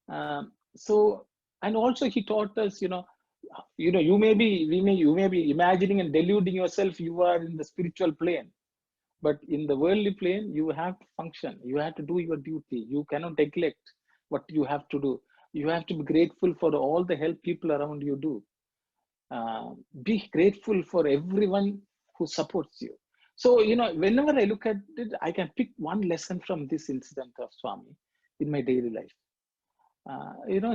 And also he taught us, you may be imagining and deluding yourself you are in the spiritual plane. But in the worldly plane, you have to function. You have to do your duty. You cannot neglect what you have to do. You have to be grateful for all the help people around you do. Be grateful for everyone who supports you. So, whenever I look at it, I can pick one lesson from this incident of Swami in my daily life.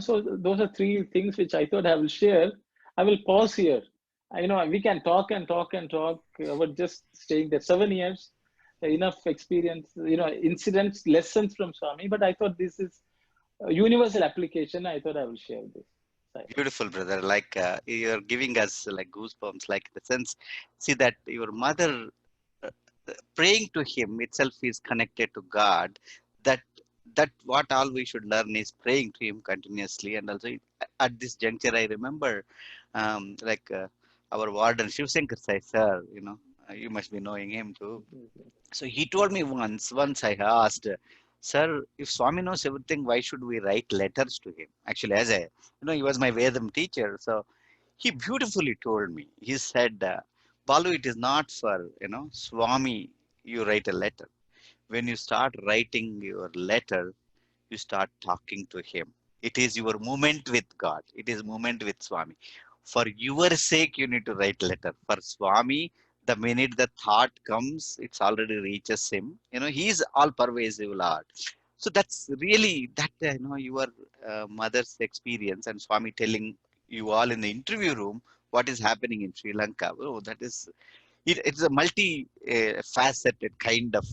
So those are 3 things which I thought I will share. I will pause here. We can talk and talk and talk about just staying there 7 years, enough experience, incidents, lessons from Swami. But I thought this is a universal application. I thought I will share this. Beautiful, brother. Like you're giving us like goosebumps, like the sense, see that your mother praying to him itself is connected to God. That what all we should learn is praying to him continuously. And also at this juncture, I remember our warden Shiv Shankar Sai sir, you must be knowing him too. So he told me once I asked, sir, if Swami knows everything, why should we write letters to him? Actually, he was my Vedam teacher. So he beautifully told me, he said, Balu, it is not for, Swami, you write a letter. when you start writing your letter, you start talking to him. It is your moment with God. It is moment with Swami. For your sake, you need to write letter. For Swami, the minute the thought comes, it's already reaches him. He is all pervasive Lord. So that's really that your mother's experience and Swami telling you all in the interview room what is happening in Sri Lanka. Oh, that is it's a multi faceted kind of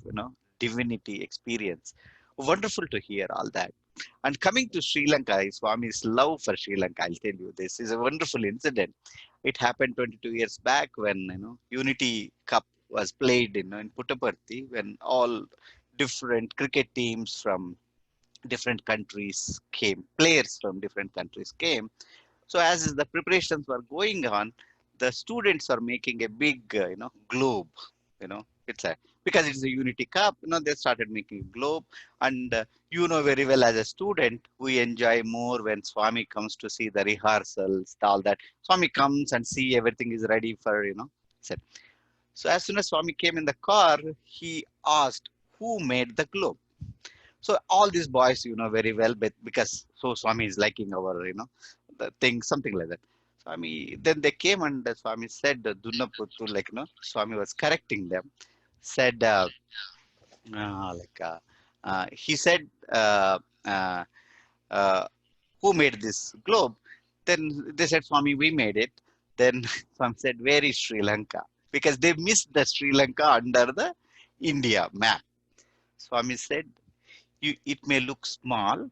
divinity experience. Wonderful to hear all that. And coming to Sri Lanka, Swami's love for Sri Lanka, I'll tell you, this is a wonderful incident. It happened 22 years back when Unity Cup was played in Puttaparthi, when all different cricket teams from different countries came, players from different countries came. So as the preparations were going on, the students are making a big, globe. It's a because it's a Unity Cup. They started making a globe, and very well as a student, we enjoy more when Swami comes to see the rehearsals, all that. Swami comes and see everything is ready for set. So as soon as Swami came in the car, he asked who made the globe. So all these boys, very well, but because so Swami is liking our, the thing, something like that. Swami, then they came and Swami said, Dunnaputtu, Swami was correcting them, said, like, he said, uh, uh, who made this globe? Then they said, Swami, we made it. Then Swami said, where is Sri Lanka? Because they missed the Sri Lanka under the India map. Swami said, it may look small,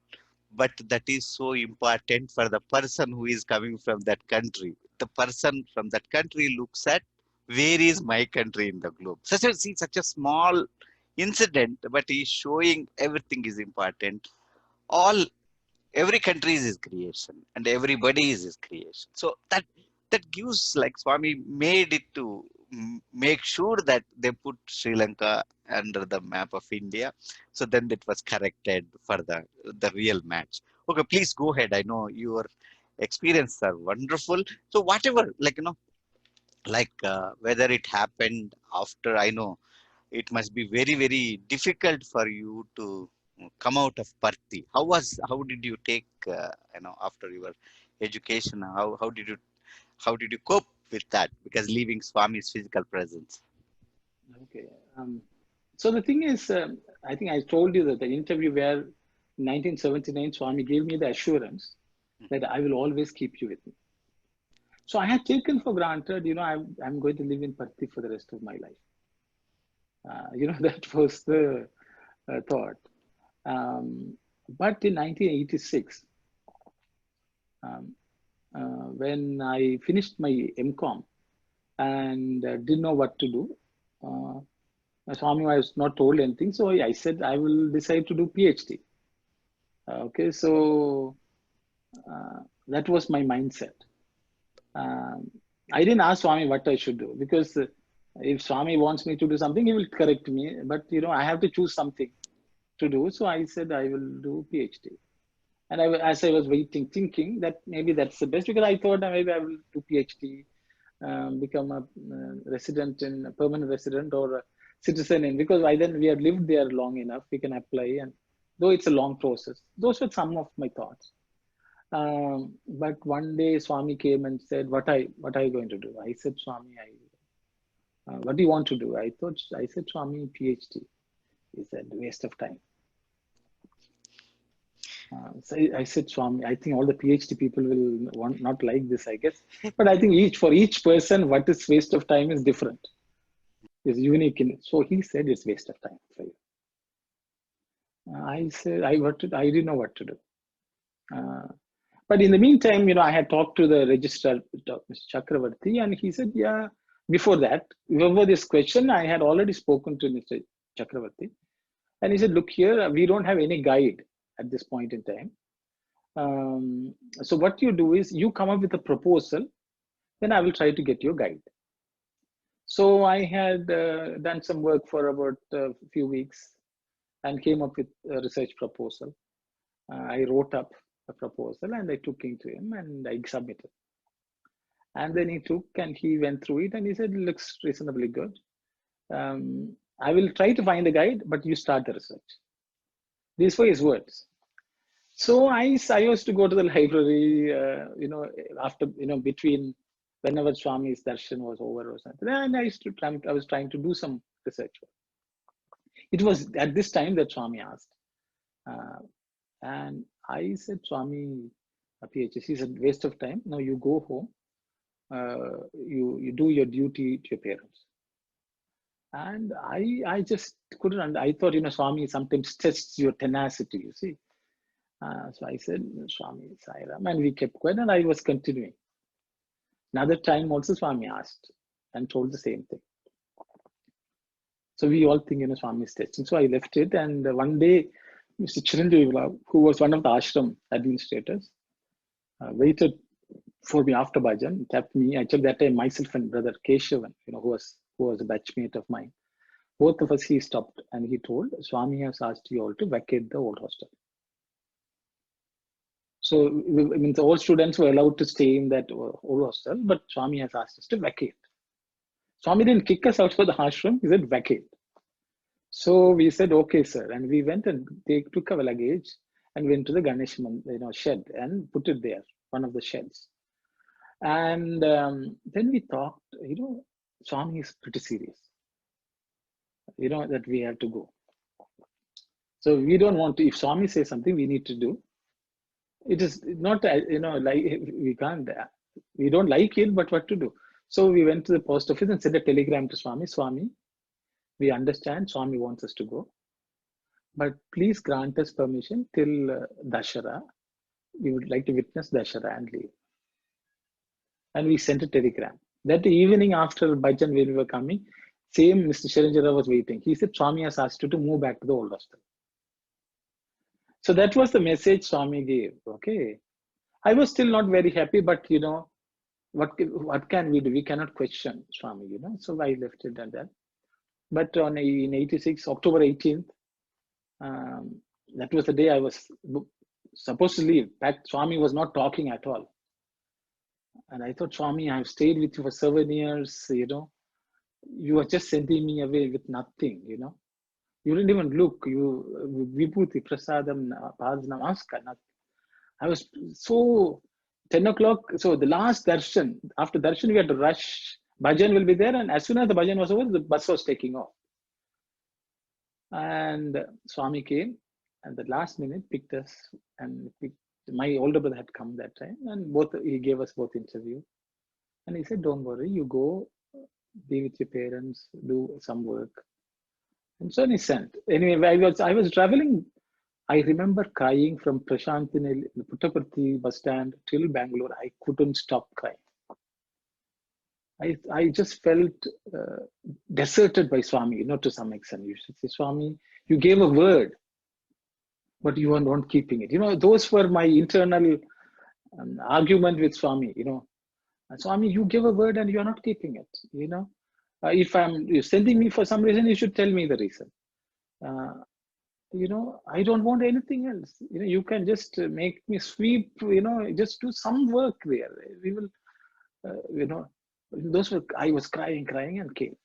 but that is so important for the person who is coming from that country. The person from that country looks at where is my country in the globe. Such a small incident, but he's showing everything is important. All every country is his creation, and everybody is his creation. So that gives, like, Swami made it to make sure that they put Sri Lanka under the map of India. So then it was corrected for the real match. Okay, please go ahead. I know your experiences are wonderful. So whatever, whether it happened after, I know it must be very, very difficult for you to come out of Parthi. How did you take, after your education? How did you cope with that? Because leaving Swami's physical presence. Okay. So the thing is, I think I told you that the interview where in 1979 Swami gave me the assurance that I will always keep you with me. So I had taken for granted, I'm going to live in Parthi for the rest of my life. That was the thought. But in 1986, when I finished my MCom and didn't know what to do, Swami was not told anything, so I said I will decide to do PhD. Okay, so that was my mindset. I didn't ask Swami what I should do, because if Swami wants me to do something, he will correct me. But I have to choose something to do. So I said I will do PhD. And as I was waiting, thinking that maybe that's the best, because I thought maybe I will do PhD, become a permanent resident or a citizen in, because by then we have lived there long enough, we can apply. And though it's a long process, those were some of my thoughts. But one day Swami came and said, what are you going to do? I said, Swami, what do you want to do? I said, Swami, PhD. He said, waste of time. So I said, Swami, I think all the PhD people will not like this, I guess. But I think for each person, what is waste of time is different. Is unique in it. So he said it's waste of time for you. I said, I didn't know what to do. But in the meantime, I had talked to the registrar, Mr. Chakravarti, and he said, yeah, before this question, I had already spoken to Mr. Chakravarti. And he said, look here, we don't have any guide at this point in time. So what you do is you come up with a proposal, then I will try to get you a guide. So I had done some work for about a few weeks and came up with a research proposal. I wrote up a proposal and I took it to him and I submitted. And then he went through it and he said, it looks reasonably good. I will try to find a guide, but you start the research. These were his words. So I used to go to the library, after, between whenever Swami's darshan was over or something. And I was trying to do some research. It was at this time that Swami asked. And I said, Swami, a PhD, he said, waste of time. No, you go home. You do your duty to your parents. And I just couldn't. I thought, Swami sometimes tests your tenacity, you see. So I said, Swami, Sairam, and we kept quiet, and I was continuing. Another time also Swami asked and told the same thing. So we all think, Swami is testing. So I left it, and one day, Mr. Chiranjeevi, who was one of the ashram administrators, waited for me after bhajan, tapped me. Actually, that time myself and brother Keshavan, who was a batchmate of mine, both of us, he stopped and he told, Swami has asked you all to vacate the old hostel. So it means all students were allowed to stay in that old hostel, but Swami has asked us to vacate. Swami didn't kick us out of the ashram, he said vacate. So we said, okay, sir. And we went and they took our luggage and went to the Ganesh shed and put it there, one of the sheds. And then we thought, Swami is pretty serious, that we have to go. So we don't want to, if Swami says something, we need to do. It is not, like we can't, we don't like it, but what to do? So we went to the post office and sent a telegram to Swami. Swami, we understand Swami wants us to go, but please grant us permission till Dashara. We would like to witness Dashara and leave. And we sent a telegram. That evening after bhajan, when we were coming, same Mr. Chiranjeevi was waiting. He said, Swami has asked you to move back to the old hostel. So that was the message Swami gave. Okay. I was still not very happy, but what can we do? We cannot question Swami, So I left it at that. But in 86, October 18th, that was the day I was supposed to leave. In fact, Swami was not talking at all. And I thought, Swami, I've stayed with you for 7 years, you are just sending me away with nothing, You didn't even look, Vibhuti, Prasadam, Namaskar. I was so 10 o'clock. So the last darshan, after darshan, we had to rush. Bhajan will be there. And as soon as the bhajan was over, the bus was taking off. And Swami came and the last minute picked us. And my older brother had come that time. And he gave us both interview. And he said, don't worry, you go, be with your parents, do some work. And so he sent. Anyway, I was traveling. I remember crying from Prashantinil, the Puttaparthi bus stand till Bangalore. I couldn't stop crying. I just felt deserted by Swami, to some extent. You should say, Swami, you gave a word, but you are not keeping it. Those were my internal argument with Swami, Swami, you gave a word and you are not keeping it, if you're sending me for some reason, you should tell me the reason. I don't want anything else. You can just make me sweep, just do some work there. We will, I was crying and came.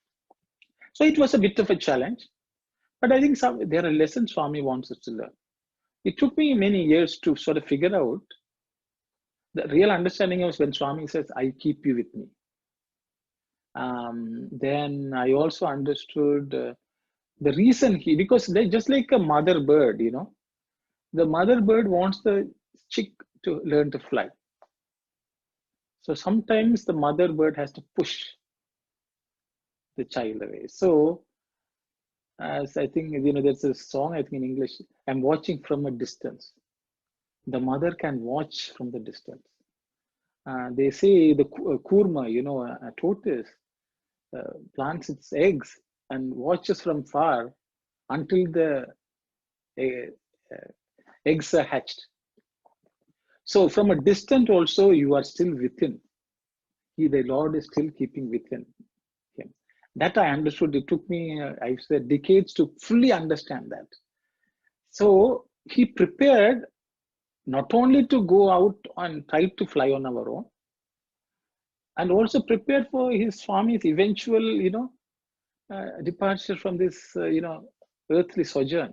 So it was a bit of a challenge, but I think there are lessons Swami wants us to learn. It took me many years to sort of figure out the real understanding was when Swami says, I keep you with me. Then I also understood the reason because they're just like a mother bird, the mother bird wants the chick to learn to fly. So sometimes the mother bird has to push the child away. So as I think, there's a song, I think in English, I'm watching from a distance. The mother can watch from the distance. They say the kurma, a tortoise, plants its eggs and watches from far until the eggs are hatched. So from a distance also, you are still within. The Lord is still keeping within him. That I understood. It took me, I said, decades to fully understand that. So he prepared not only to go out and try to fly on our own, and also prepared for his Swami's eventual, departure from this, earthly sojourn.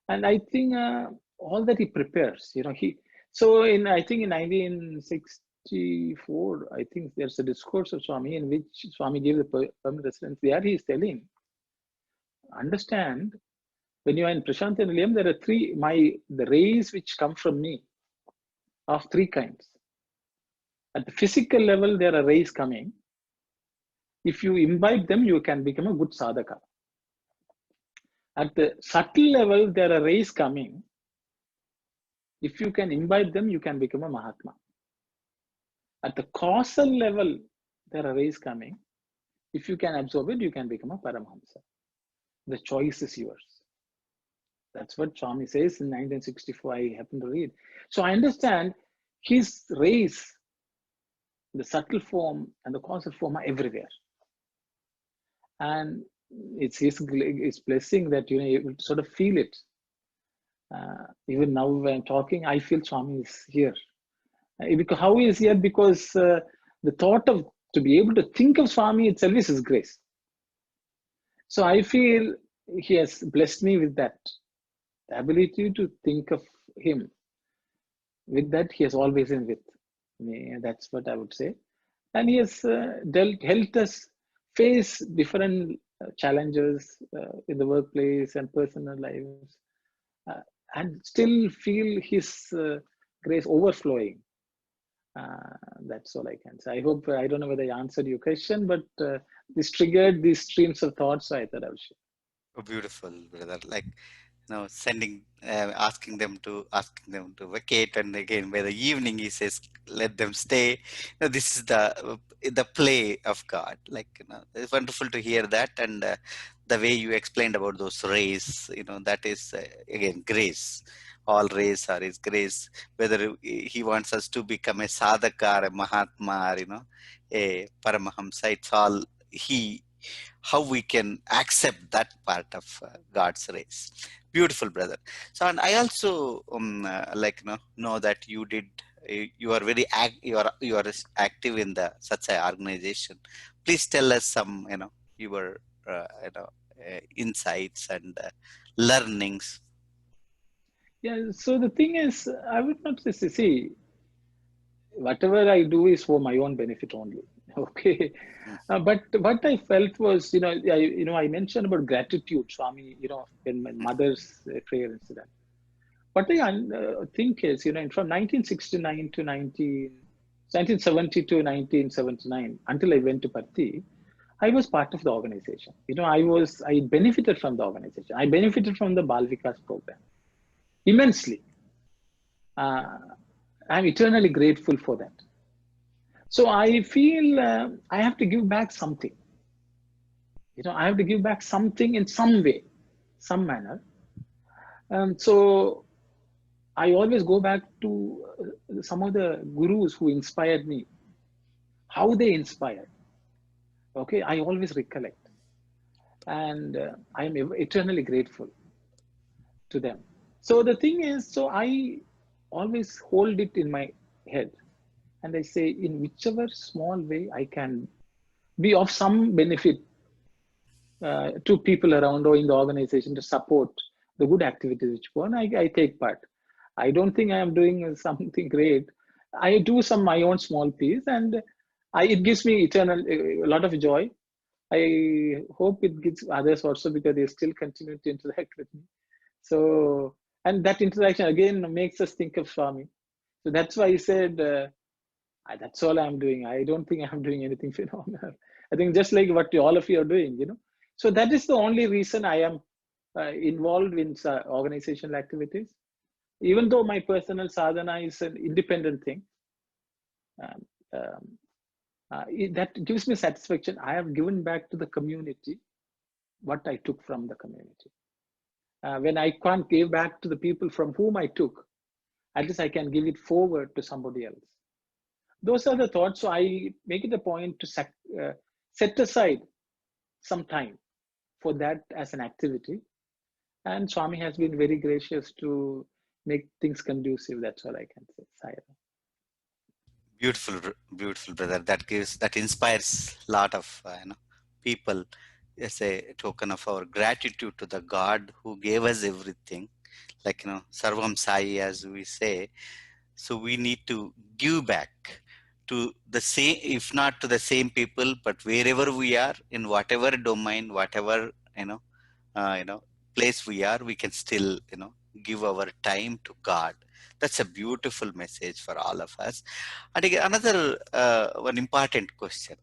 And I think all that he prepares, so I think in 1964, I think there's a discourse of Swami in which Swami gave the permanent residence. There he is telling, understand, when you are in Prashant and Nilayam, there are the rays which come from me of three kinds. At the physical level, there are rays coming. If you imbibe them, you can become a good sadhaka. At the subtle level, there are rays coming. If you can imbibe them, you can become a Mahatma. At the causal level, there are rays coming. If you can absorb it, you can become a Paramahamsa. The choice is yours. That's what Swami says in 1964. I happen to read. So I understand his rays, the subtle form and the causal form are everywhere. And it's his blessing that you sort of feel it. Even now when I'm talking, I feel Swami is here. Because how he is here? Because the thought of to be able to think of Swami itself is his grace. So I feel he has blessed me with that ability to think of him. With that, he has always been with me. That's what I would say. And he has helped us face different challenges in the workplace and personal lives, and still feel his grace overflowing. That's all I can say. I hope, I don't know whether I answered your question, but this triggered these streams of thoughts, so I thought I would share. Oh, beautiful, brother. Like, asking them to vacate, and again by the evening he says let them stay. This is the play of God. Like, it's wonderful to hear that, and the way you explained about those rays, that is again grace. All rays are his grace. Whether he wants us to become a sadhaka or a mahatma, or a paramahamsa, it's all how we can accept that part of God's race. Beautiful, brother. So, and I also know that you are very you are active in the Satsai organization. Please tell us some your insights and learnings. Yeah, so the thing is, I would not say, see, whatever I do is for my own benefit only. Okay. But what I felt was, I mentioned about gratitude, Swami, in my mother's prayer incident. What I think is, from 1969 to 1970 to 1979, until I went to Parthi, I was part of the organization. I benefited from the organization. I benefited from the Bal Vikas program immensely. I'm eternally grateful for that. So I feel I have to give back something. I have to give back something in some way, some manner. So I always go back to some of the gurus who inspired me, how they inspired. Okay, I always recollect. And I am eternally grateful to them. So the thing is, so I always hold it in my head. And I say, in whichever small way I can be of some benefit to people around or in the organization to support the good activities which go on, I take part. I don't think I am doing something great. I do some my own small piece, and it gives me a lot of joy. I hope it gives others also, because they still continue to interact with me. So, and that interaction again makes us think of Swami. So that's why I said, that's all I'm doing. I don't think I'm doing anything phenomenal. I think just like what all of you are doing, So that is the only reason I am involved in organizational activities. Even though my personal sadhana is an independent thing, that gives me satisfaction. I have given back to the community what I took from the community. When I can't give back to the people from whom I took, at least I can give it forward to somebody else. Those are the thoughts. So I make it a point to set aside some time for that as an activity. And Swami has been very gracious to make things conducive. That's all I can say. Sayadaw. Beautiful, beautiful, brother. That inspires a lot of people as a token of our gratitude to the God who gave us everything, like, Sarvam Sai, as we say. So we need to give back to the same, if not to the same people, but wherever we are, in whatever domain, whatever, place we are, we can still, give our time to God. That's a beautiful message for all of us. And again, another one important question: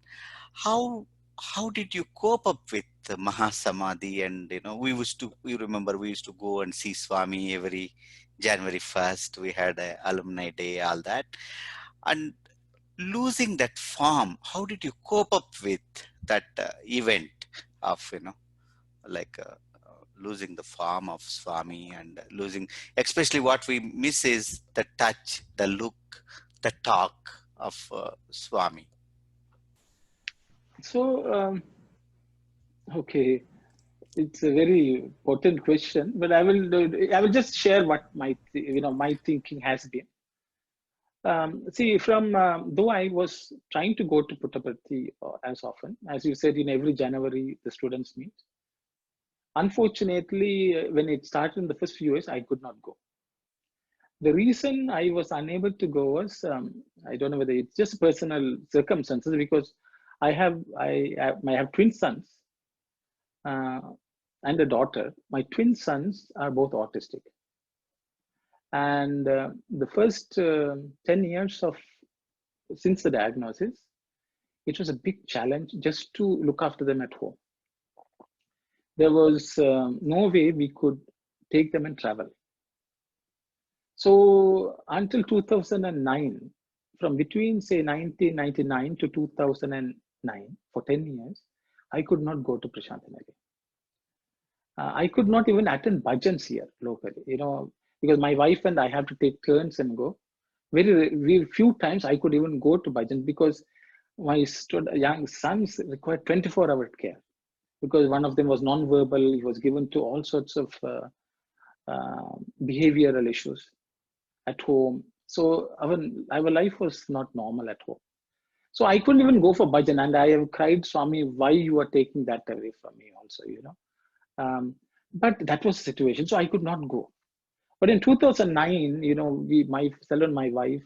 how how did you cope up with the Maha Samadhi? And we remember we used to go and see Swami every January 1st. We had a alumni day, all that. And losing that form, how did you cope up with that event of, like losing the form of Swami, and losing, especially what we miss is the touch, the look, the talk of Swami. So, okay, it's a very important question, but I will just share what my thinking has been. See, from though I was trying to go to Puttaparthi as often, as you said, in every January the students meet. Unfortunately, when it started in the first few years, I could not go. The reason I was unable to go was I don't know whether it's just personal circumstances, because I have twin sons uh, and a daughter. My twin sons are both autistic, and the first 10 years of since the diagnosis, it was a big challenge just to look after them at home. There was no way we could take them and travel. So until 2009, from between say 1999 to 2009, for 10 years, I could not go to Prashantanali. I could not even attend bhajans here locally, because my wife and I have to take turns and go. Very few times I could even go to bhajan, because my young sons required 24-hour care, because one of them was non-verbal. He was given to all sorts of behavioral issues at home. So our life was not normal at home. So I couldn't even go for bhajan, and I have cried, Swami, why you are taking that away from me also, but that was the situation. So I could not go. But in 2009, myself and my wife,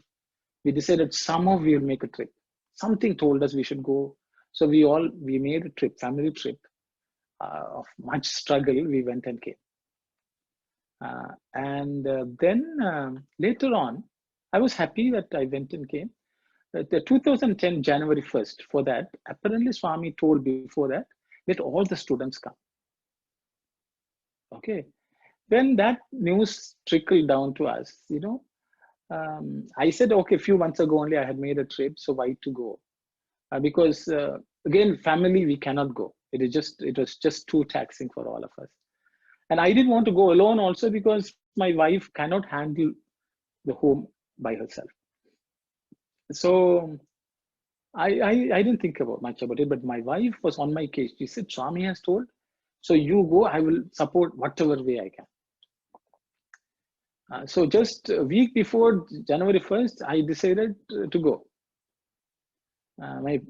we decided somehow we will make a trip. Something told us we should go. So we made a trip, family trip, of much struggle. We went and came. And then later on, I was happy that I went and came. The 2010 January 1st, for that, apparently Swami told before that, let all the students come. Okay. When that news trickled down to us, I said, okay, a few months ago only I had made a trip, so why to go? Because again, family, we cannot go. It was just too taxing for all of us. And I didn't want to go alone also, because my wife cannot handle the home by herself. So I didn't think much about it, but my wife was on my case. She said, Swami has told, so you go, I will support whatever way I can. So just a week before January 1st, I decided to go.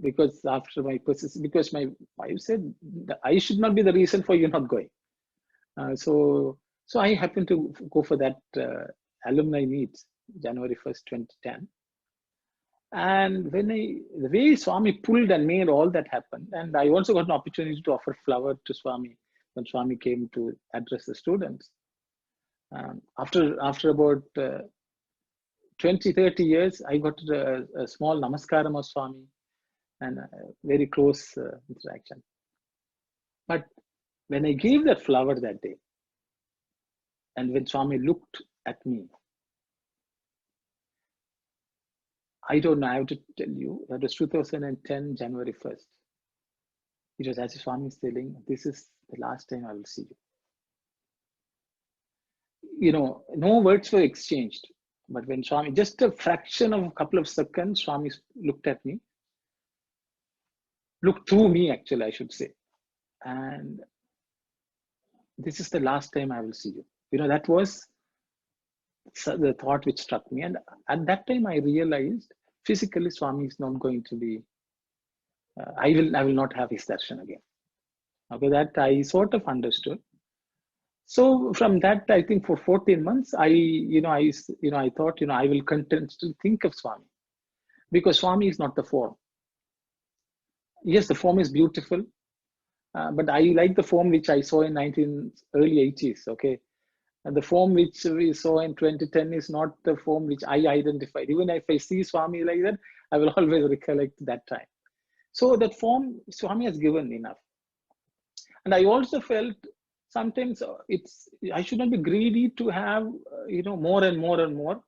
Because after my persistence, because my wife said I should not be the reason for you not going. So I happened to go for that alumni meet, January 1st, 2010. And the way Swami pulled and made all that happen, and I also got an opportunity to offer flower to Swami when Swami came to address the students. After about 20-30 years, I got a small namaskaram of Swami and a very close interaction. But when I gave that flower that day, and when Swami looked at me, I don't know, I have to tell you, that was 2010, January 1st. It was as if Swami is telling, this is the last time I will see you. No words were exchanged. But when Swami, just a fraction of a couple of seconds, Swami looked at me, looked through me, actually, I should say. And this is the last time I will see you. That was the thought which struck me. And at that time, I realized physically Swami is not going to be, I will not have his darshan again. Okay, that I sort of understood. So from that, I think for 14 months, I thought, I will continue to think of Swami, because Swami is not the form. Yes, the form is beautiful, but I like the form which I saw in early 80s. Okay, and the form which we saw in 2010 is not the form which I identified. Even if I see Swami like that, I will always recollect that time. So that form Swami has given enough. And I also felt sometimes I should not be greedy to have more and more and more,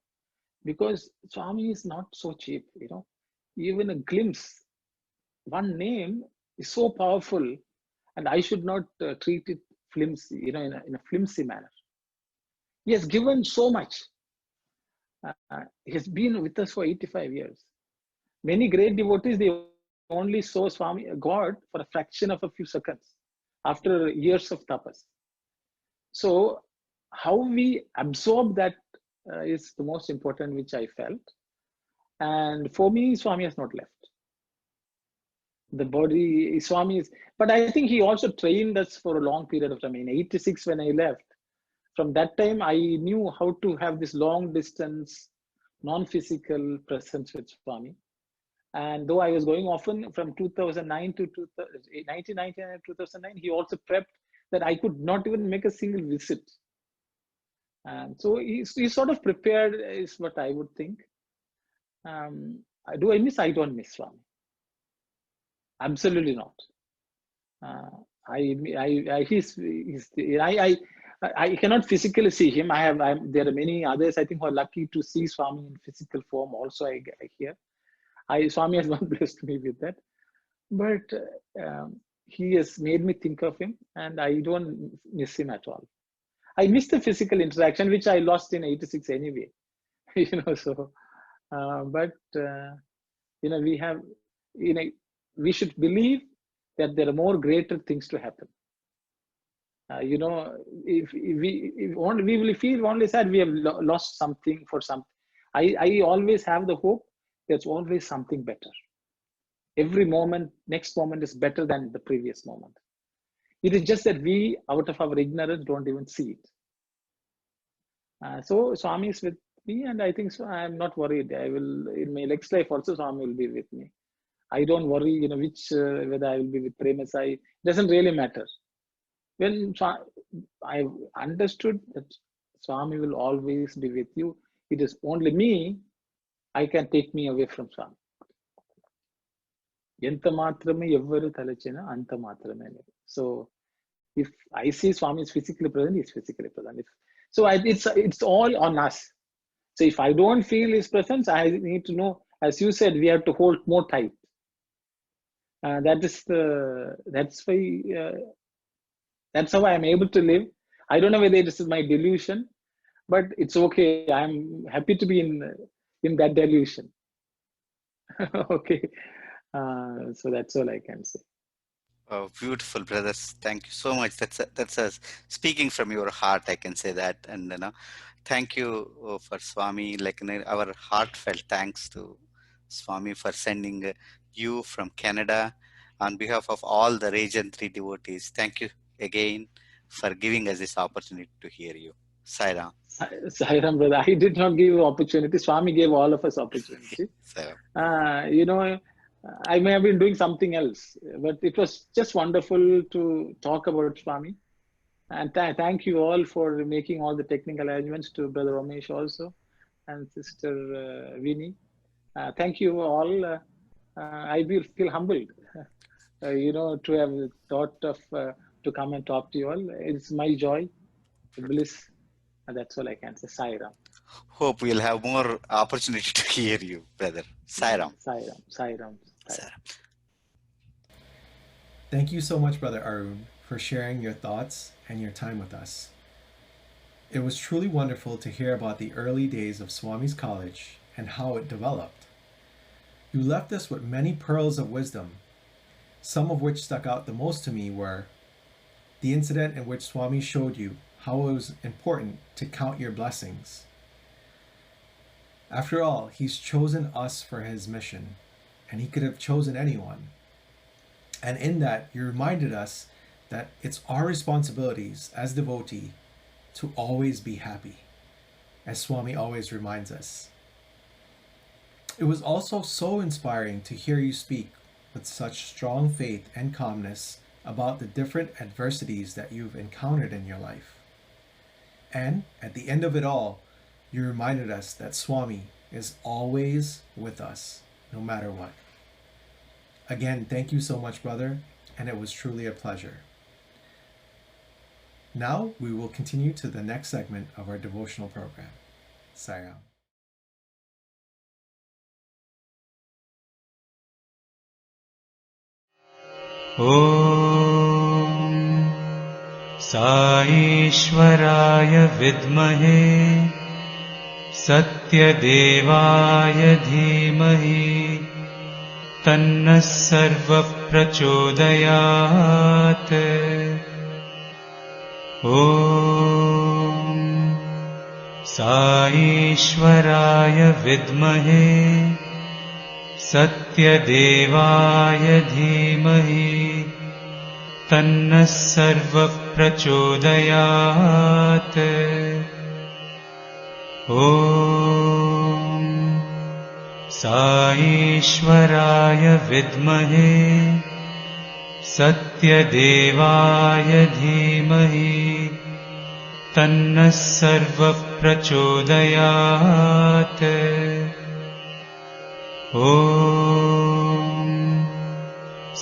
because Swami is not so cheap. Even a glimpse, one name is so powerful, and I should not treat it flimsy, in a flimsy manner. He has given so much. He has been with us for 85 years. Many great devotees, they only saw Swami, God, for a fraction of a few seconds after years of tapas. So how we absorb that is the most important, which I felt. And for me, Swami has not left. The body, Swami is, but I think he also trained us for a long period of time. In 86, when I left, from that time, I knew how to have this long distance, non-physical presence with Swami. And though I was going often from 2009 to 1999 and 2009, he also prepped that I could not even make a single visit. And so he's sort of prepared, is what I would think. Do I miss? I don't miss Swami. Absolutely not. I cannot physically see him. There are many others, I think, who are lucky to see Swami in physical form. Also, I hear. Swami has not blessed me with that, but he has made me think of him, and I don't miss him at all. I miss the physical interaction, which I lost in 86 anyway. So, but we have, we should believe that there are more greater things to happen. If we will feel only sad, we have lost something for something. I always have the hope there's always something better. Every moment, next moment is better than the previous moment. It is just that we, out of our ignorance, don't even see it. So Swami is with me, and I think so. I'm not worried. I will, in my next life also, Swami will be with me. I don't worry, whether I will be with Premasai. It doesn't really matter. When I understood that Swami will always be with you, it is only me, I can take me away from Swami. So if I see Swami is physically present, he's physically present. It's all on us. So if I don't feel his presence, I need to know, as you said, we have to hold more tight. That's how I'm able to live. I don't know whether this is my delusion, but it's okay. I'm happy to be in that delusion. Okay. So that's all I can say. Oh, beautiful, brothers. Thank you so much. That's speaking from your heart, I can say that. And thank you for Swami. Like our heartfelt thanks to Swami for sending you from Canada on behalf of all the Region 3 devotees. Thank you again for giving us this opportunity to hear you. Sairam. Sairam, brother. I did not give you opportunity. Swami gave all of us opportunity. Sairam. I may have been doing something else, but it was just wonderful to talk about Swami. And thank you all for making all the technical arrangements, to Brother Ramesh also and Sister Vinny. Thank you all. I feel humbled, to have thought of to come and talk to you all. It's my joy, bliss. And that's all I can say. Sairam. Hope we'll have more opportunity to hear you, brother. Sairam. Sairam. Thank you so much, Brother Arun, for sharing your thoughts and your time with us. It was truly wonderful to hear about the early days of Swami's College and how it developed. You left us with many pearls of wisdom, some of which stuck out the most to me were the incident in which Swami showed you how it was important to count your blessings. After all, he's chosen us for his mission, and he could have chosen anyone. And in that, you reminded us that it's our responsibilities as devotee to always be happy, as Swami always reminds us. It was also so inspiring to hear you speak with such strong faith and calmness about the different adversities that you've encountered in your life. And at the end of it all, you reminded us that Swami is always with us, no matter what. Again, thank you so much, brother, and it was truly a pleasure. Now we will continue to the next segment of our devotional program. Sai Ram. ॐ साईश्वराय विद्महे सत्यदेवाय धीमहि तन्नः सर्वप्रचोदयात्। ॐ साईश्वराय विद्महे सत्यदेवाय धीमहि तन्नः सर्वप्रचोदयात्। ॐ साईश्वराय विद्महे सत्यदेवाय धीमहि तन्नः सर्वप्रचोदयात्। ॐ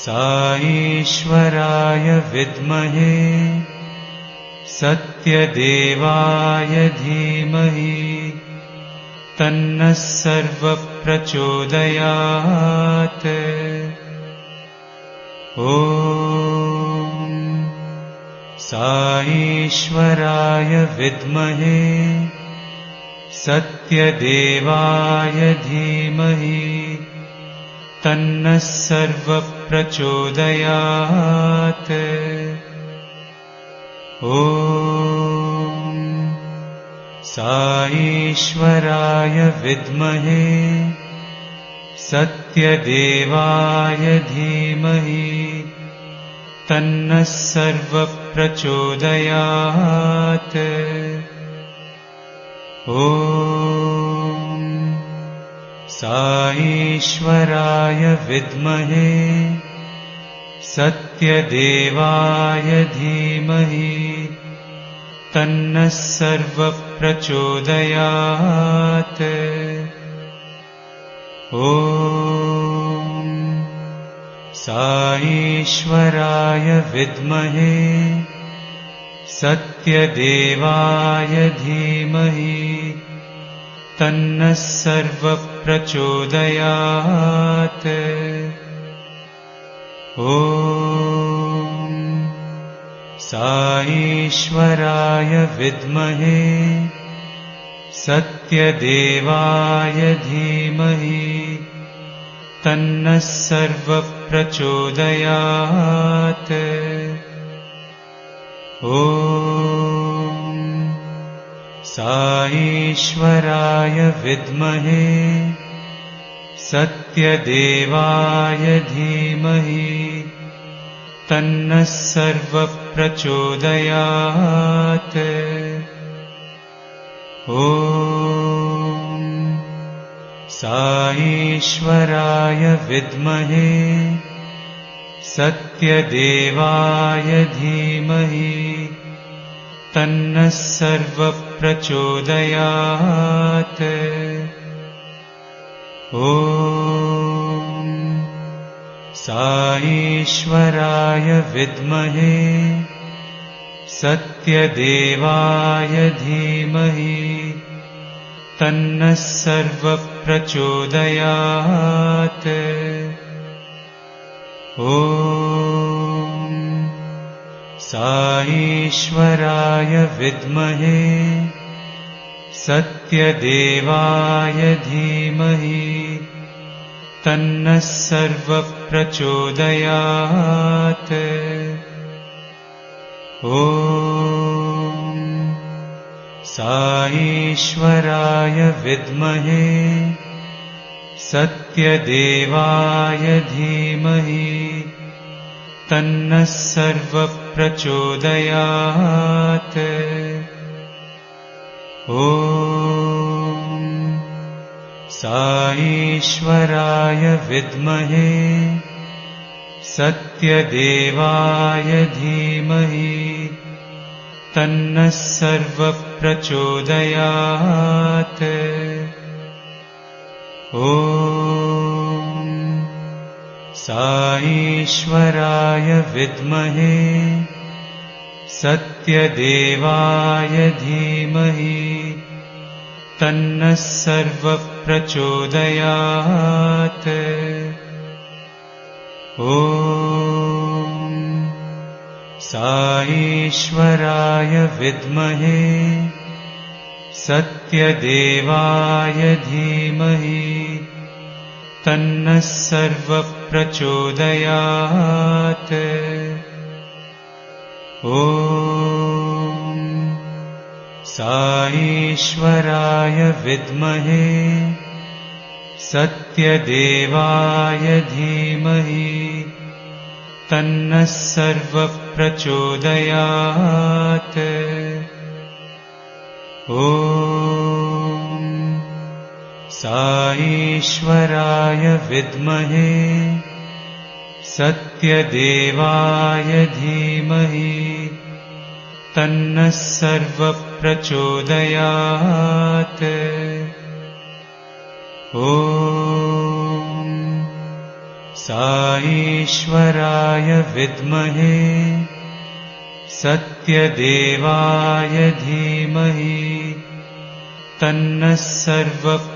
साईश्वराय विद्महे सत्यदेवाय धीमहि तन्नः सर्वप्रचोदयात्। ॐ साईश्वराय विद्महे सत्यदेवाय धीमहि तन्नः सर्वप्रचोदयात्। ॐ साईश्वराय विद्महे सत्यदेवाय धीमहि तन्नः सर्वप्रचोदयात्। ॐ साईश्वराय विद्महे सत्यदेवाय धीमहि तन्नः सर्वप्रचोदयात्। ॐ साईश्वराय विद्महे सत्यदेवाय धीमहि तन्नः सर्वप्रचोदयात्। ॐ साईश्वराय विद्महे सत्यदेवाय धीमहि तन्नः सर्वप्रचोदयात्। ॐ साईश्वराय विद्महे सत्यदेवाय धीमहि तन्नः सर्वप्रचोदयात्। ॐ साईश्वराय विद्महे सत्यदेवाय धीमहि तन्नः सर्वप्रचोदयात्। ॐ साईश्वराय विद्महे सत्यदेवाय धीमहि तन्नः सर्वप्रचोदयात्। ॐ साईश्वराय विद्महे सत्यदेवाय धीमहि तन्नः सर्वप्रचोदयात्। ॐ साईश्वराय विद्महे सत्यदेवाय धीमहि तन्नः सर्वप्रचोदयात्। ॐ साईश्वराय विद्महे सत्यदेवाय धीमहि तन्नः सर्वप्रचोदयात्। ॐ साईश्वराय विद्महे सत्यदेवाय धीमहि तन्नः सर्वप्रचोदयात्। ॐ साईश्वराय विद्महे सत्यदेवाय धीमहि तन्नः सर्वप्रचोदयात्। ॐ साईश्वराय विद्महे सत्यदेवाय धीमहि तन्नः सर्वप्रचोदयात्। ॐ साईश्वराय विद्महे सत्यदेवाय धीमहि तन्नः सर्वप्रचोदयात्। ॐ साईश्वराय विद्महे सत्यदेवाय धीमहि तन्नः सर्वप्रचोदयात्।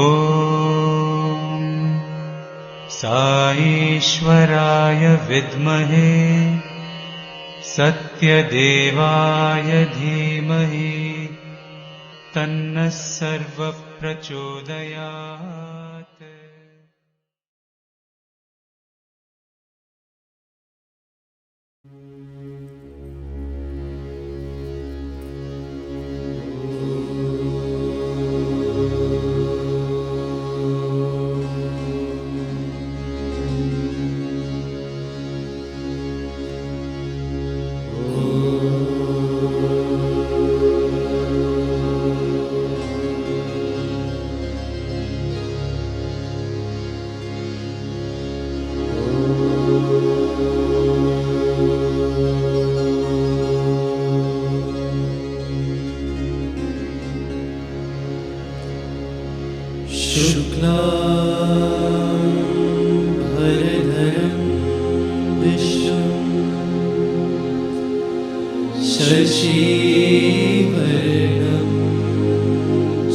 ॐ साईश्वराय विद्महे सत्यदेवाय धीमहि तन्नः सर्वप्रचोदयात्। भरधरं विष्णुं शशिवर्णं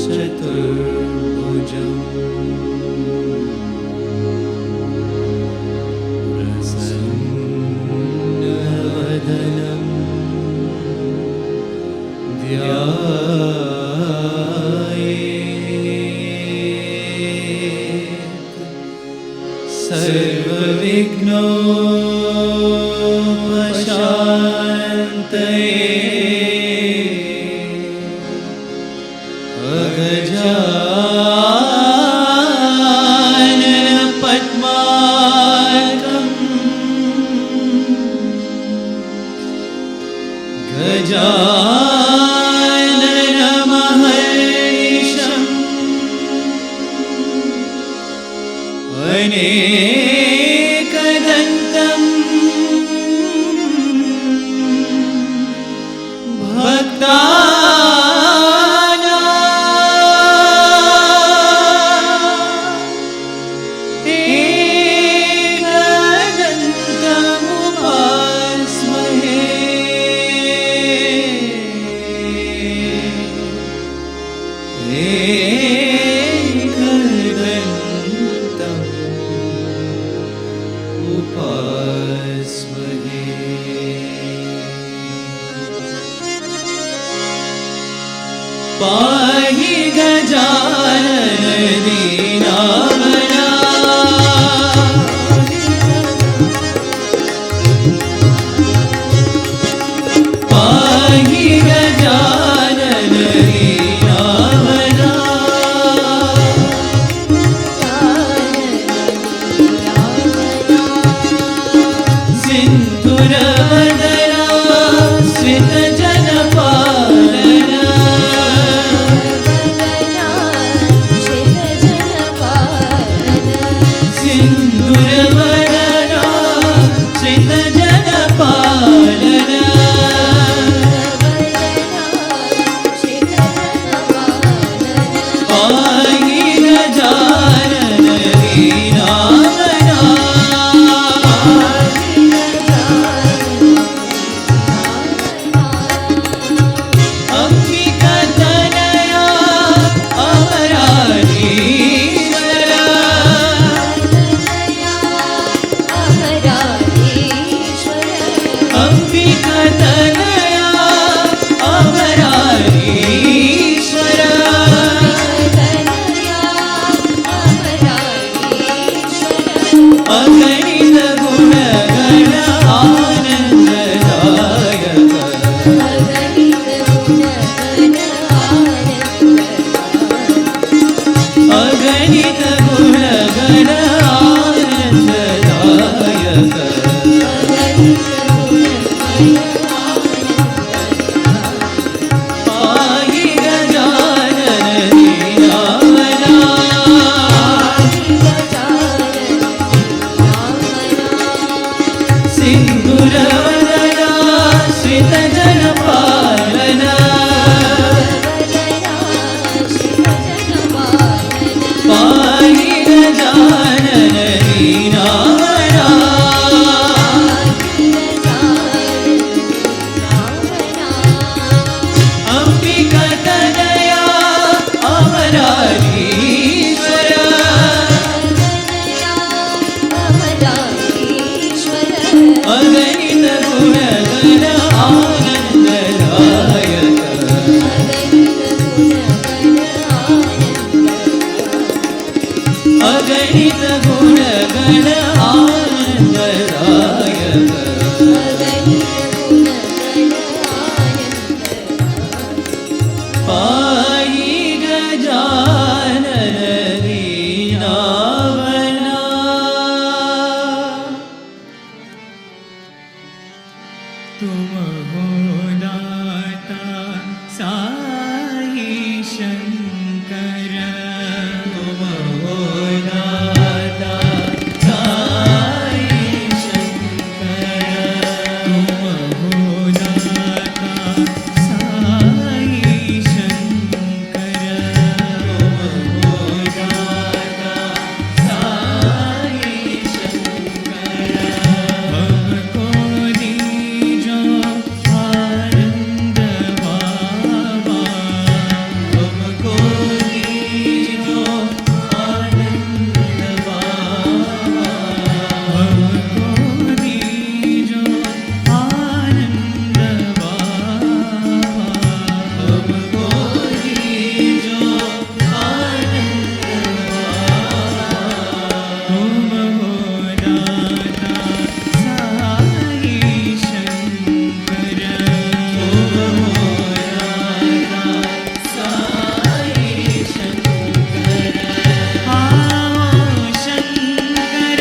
चतुर्भुजं प्रसन्नवदनं सर्वविघ्नोपशान्तये अगजाननपद्मार्कं गजाननमहर्निशम् अनेकदन्तं पाहि गजानन दीनावना पाहि गजानन दीनावना पाहि अगणित गुणगण आनंददायक पाहि गजानन दीनावना तुम हो दाता साई शंकर तुम हो दाता साई शंकर तुम हो दाता साई शंकर तुम हो दाता साई शंकर हमको दीजो आनंद बाबा हमको दीजो आनंद बाबा हमको दीजो आनंद बाबा हमको दीजो आनंद बाबा तुम हो दाता साई शंकर तुम हो दाता साई शंकर आओ शंकर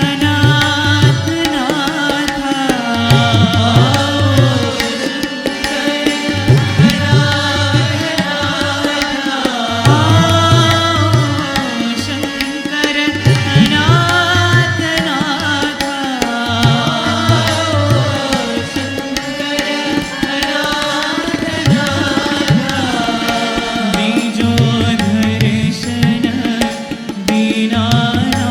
अनाथ नाथा शंकर अनाथ नाथा बीजो दर्शन दीनानाथा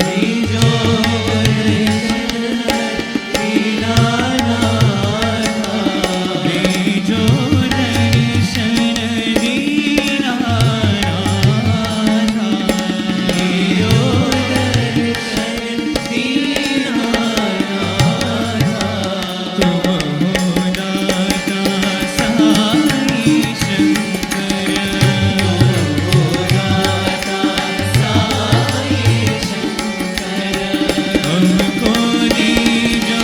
बीजो दर्शन दीनानाथा बीजो दर्शन दीनानाथा बीजो दर्शन दीनानाथा तुम हो दाता साई शंकर तुम हो दाता साई शंकर हमको दीजो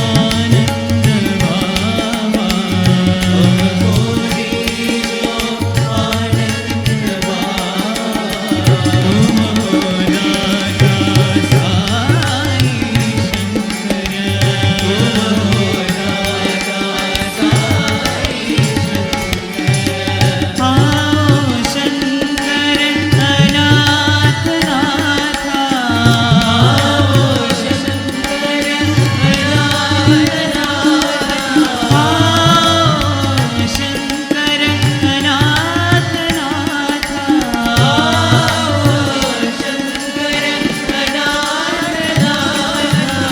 आनंद बाबा हमको दीजो आनंद बाबा तुम हो दाता साई शंकर तुम हो दाता साई शंकर आओ शंकर अनाथ नाथा आओ शंकर अनाथ नाथा आओ शंकर अनाथ नाथा आओ शंकर अनाथ नाथा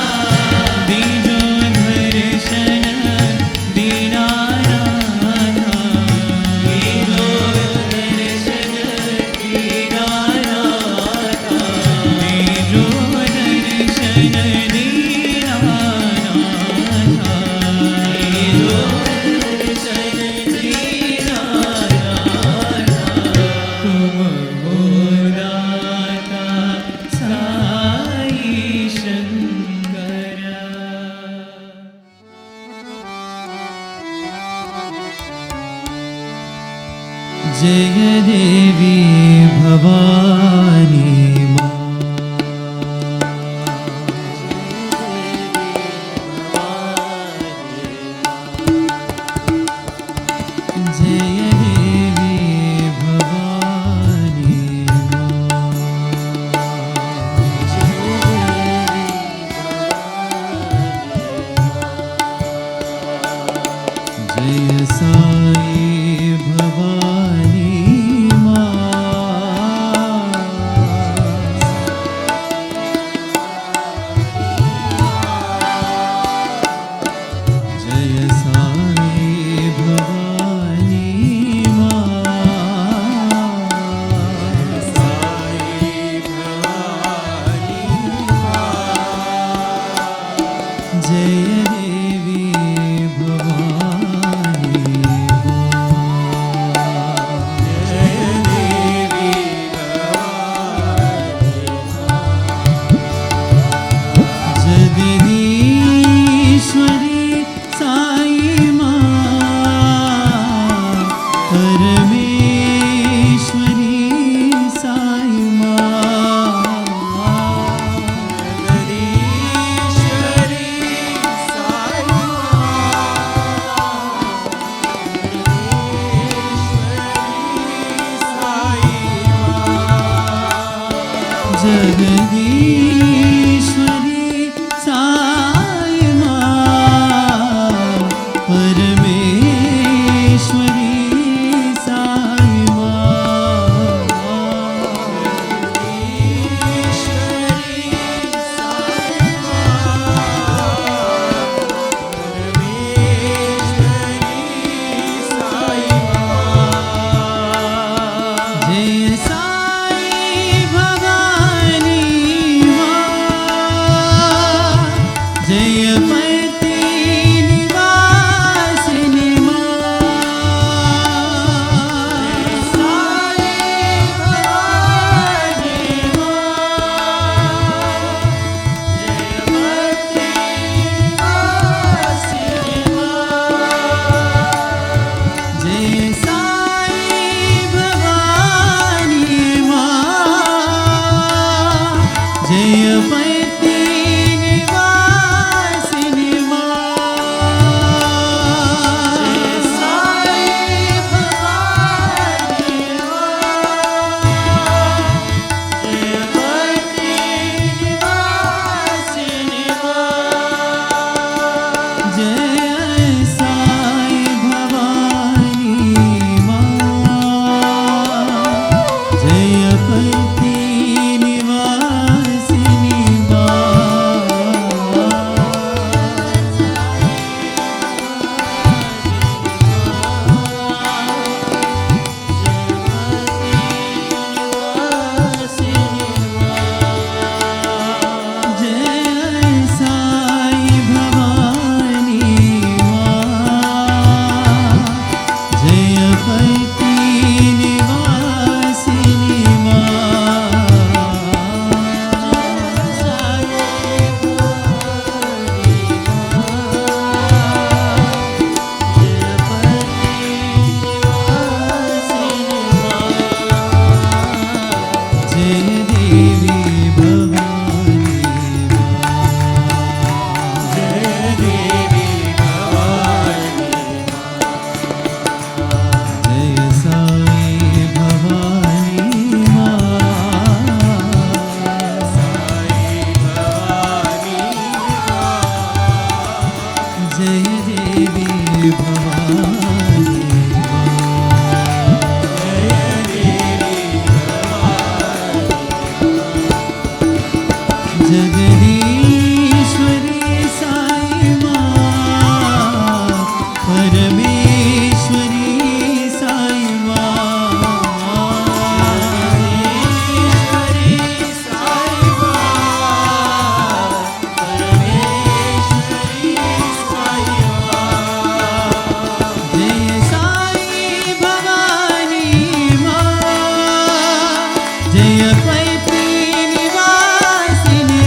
बीजो दर्शन दीनानाथा बीजो दर्शन दीनानाथा बीजो दर्शन दीनानाथा बीजो दर्शन दीनानाथा तुम हो दाता साई शंकर जय देवी भवानी मां जय देवी भवानी जय साई भवानी मां जगदीश्वरी साई माँ, परमेश्वरी साई माँ, ईश्वरी साई माँ, परमेश्वरी साई माँ। जय साई भवानी माँ, जय पति निवासिनी माँ, साई भवानी माँ, जय साई भवानी माँ, जय पति निवासिनी माँ, जय साई भवानी माँ, जय पति निवासिनी माँ, जय साई भवानी माँ, जय पति निवासिनी जय साई भवानी माँ, जय पति निवासिनी जय देवी भवानी जय देवी भवानी जय साई भवानी साई भवानी जय देवी भवानी जगदीश्वरी साई माँ, परमेश्वरी साई माँ, ईश्वरी साई माँ, परमेश्वरी साई माँ, जय साई भवानी माँ, जय पति निवासिनी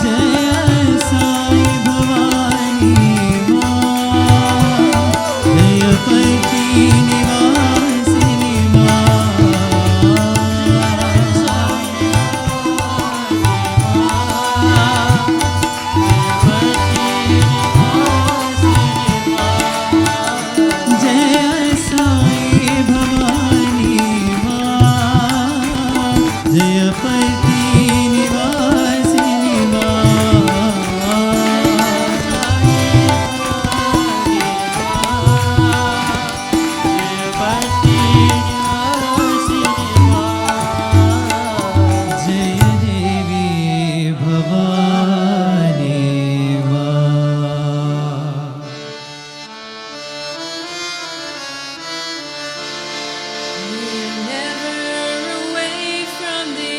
जय साई भवानी माँ, जय पति निवासिनी जय साई भवानी माँ, जय पति निवासिनी जय देवी Bhavani Never away from the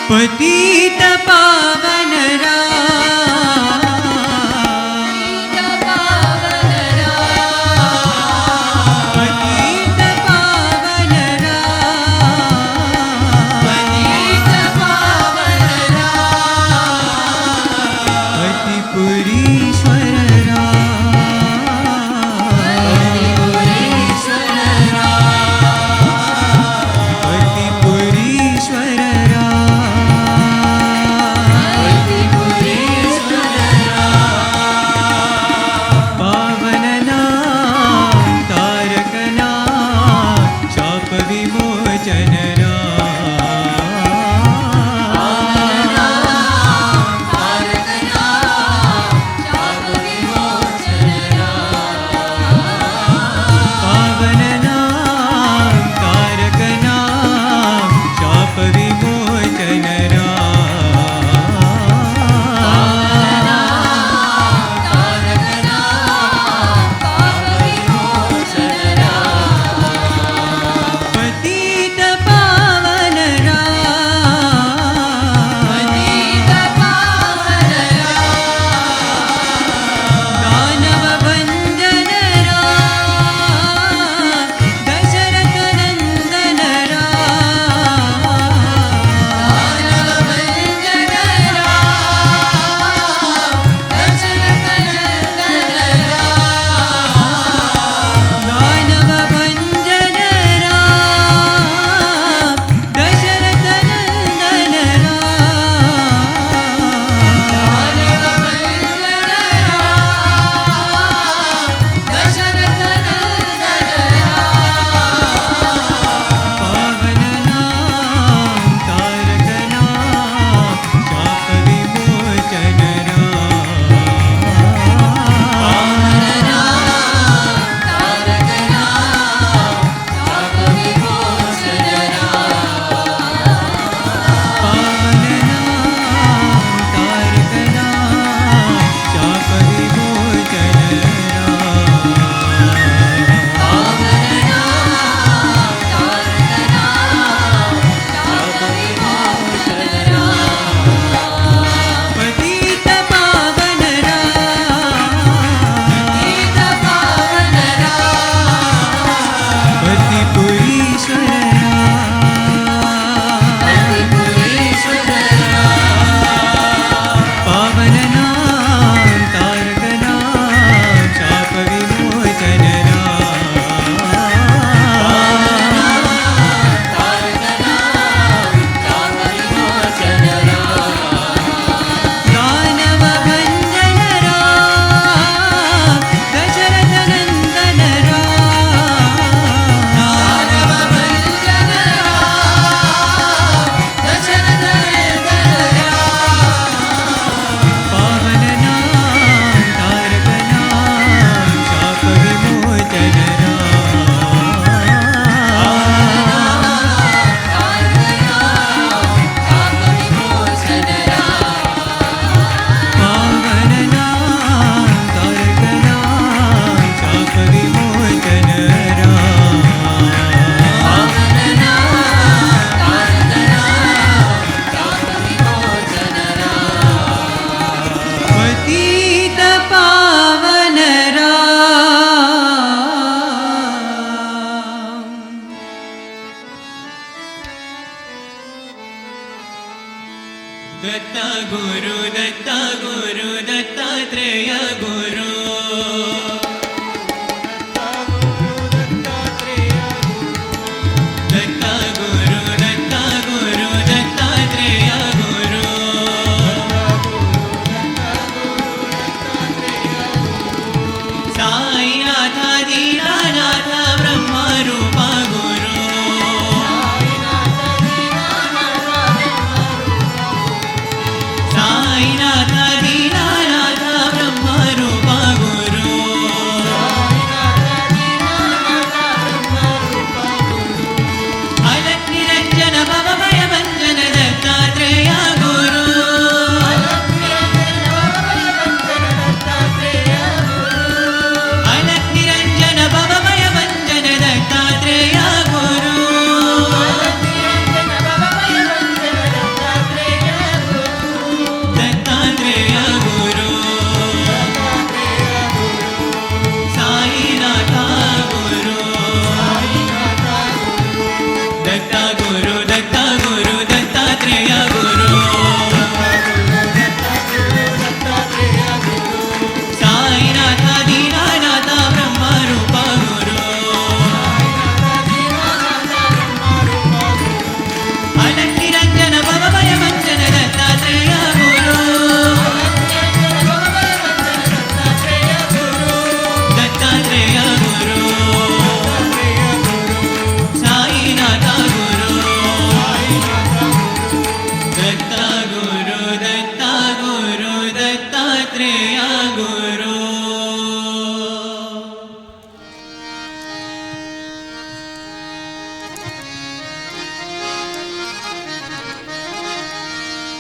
पतित पावन Puri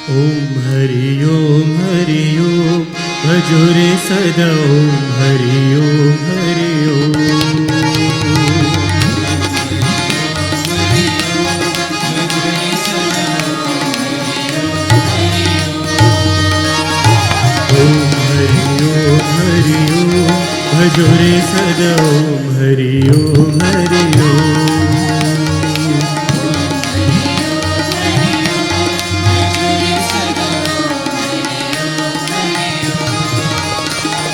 ओम हरि ओम भजो रे सदा ओम हरि ओम भजो रे सदा ओम हरि ओम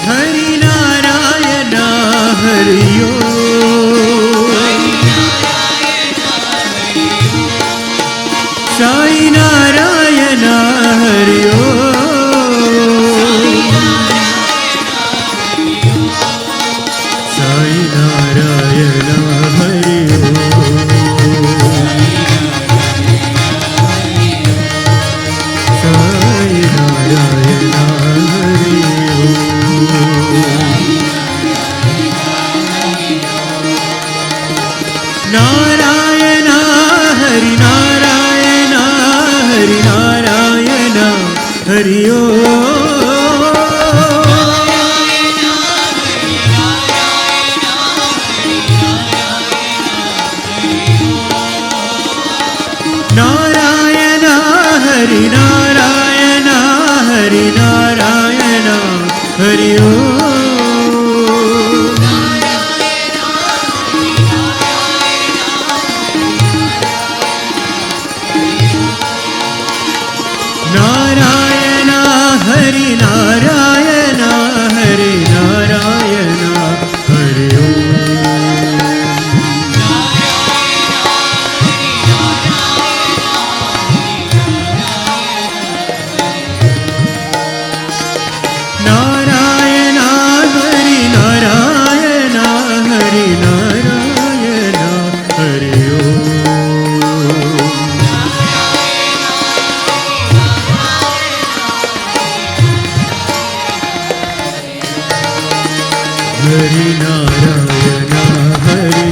हरि नारायण हरि साई नारायण हरि साई नारायण हरि साई नारायण हरि नारायण हरि नारायण हरि नारायण हरि नारायण हरि नारायण हरि नारायण हरि नारायण हरि नारायण हरि नारायण हरि नारायण हरि नारायण हरि नारायण हरि हरि नारायण हरि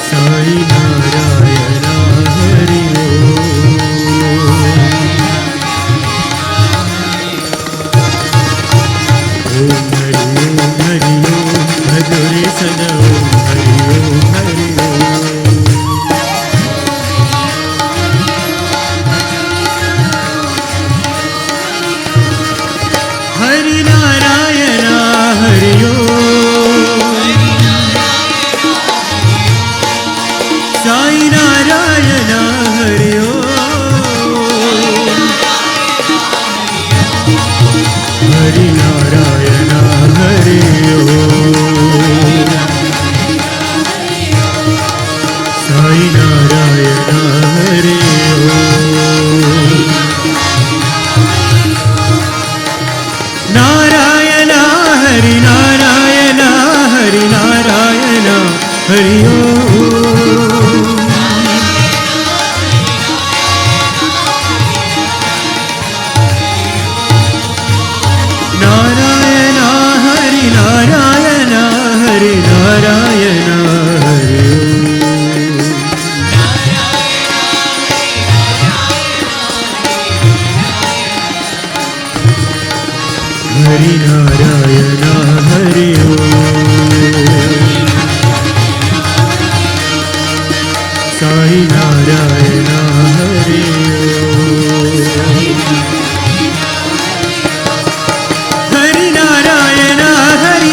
साई नारायण हरि ओम हरि भजो रे सदा ओम हरि हरि नारायण हरि साई नारायण हरि हरि नारायण हरि साई नारायण हरि नारायण हरि नारायण हरि नारायण हरि नारायण हरि नारायण हरि नारायण हरि हरि नारायण हरि साई नारायण हरि हरि नारायण हरि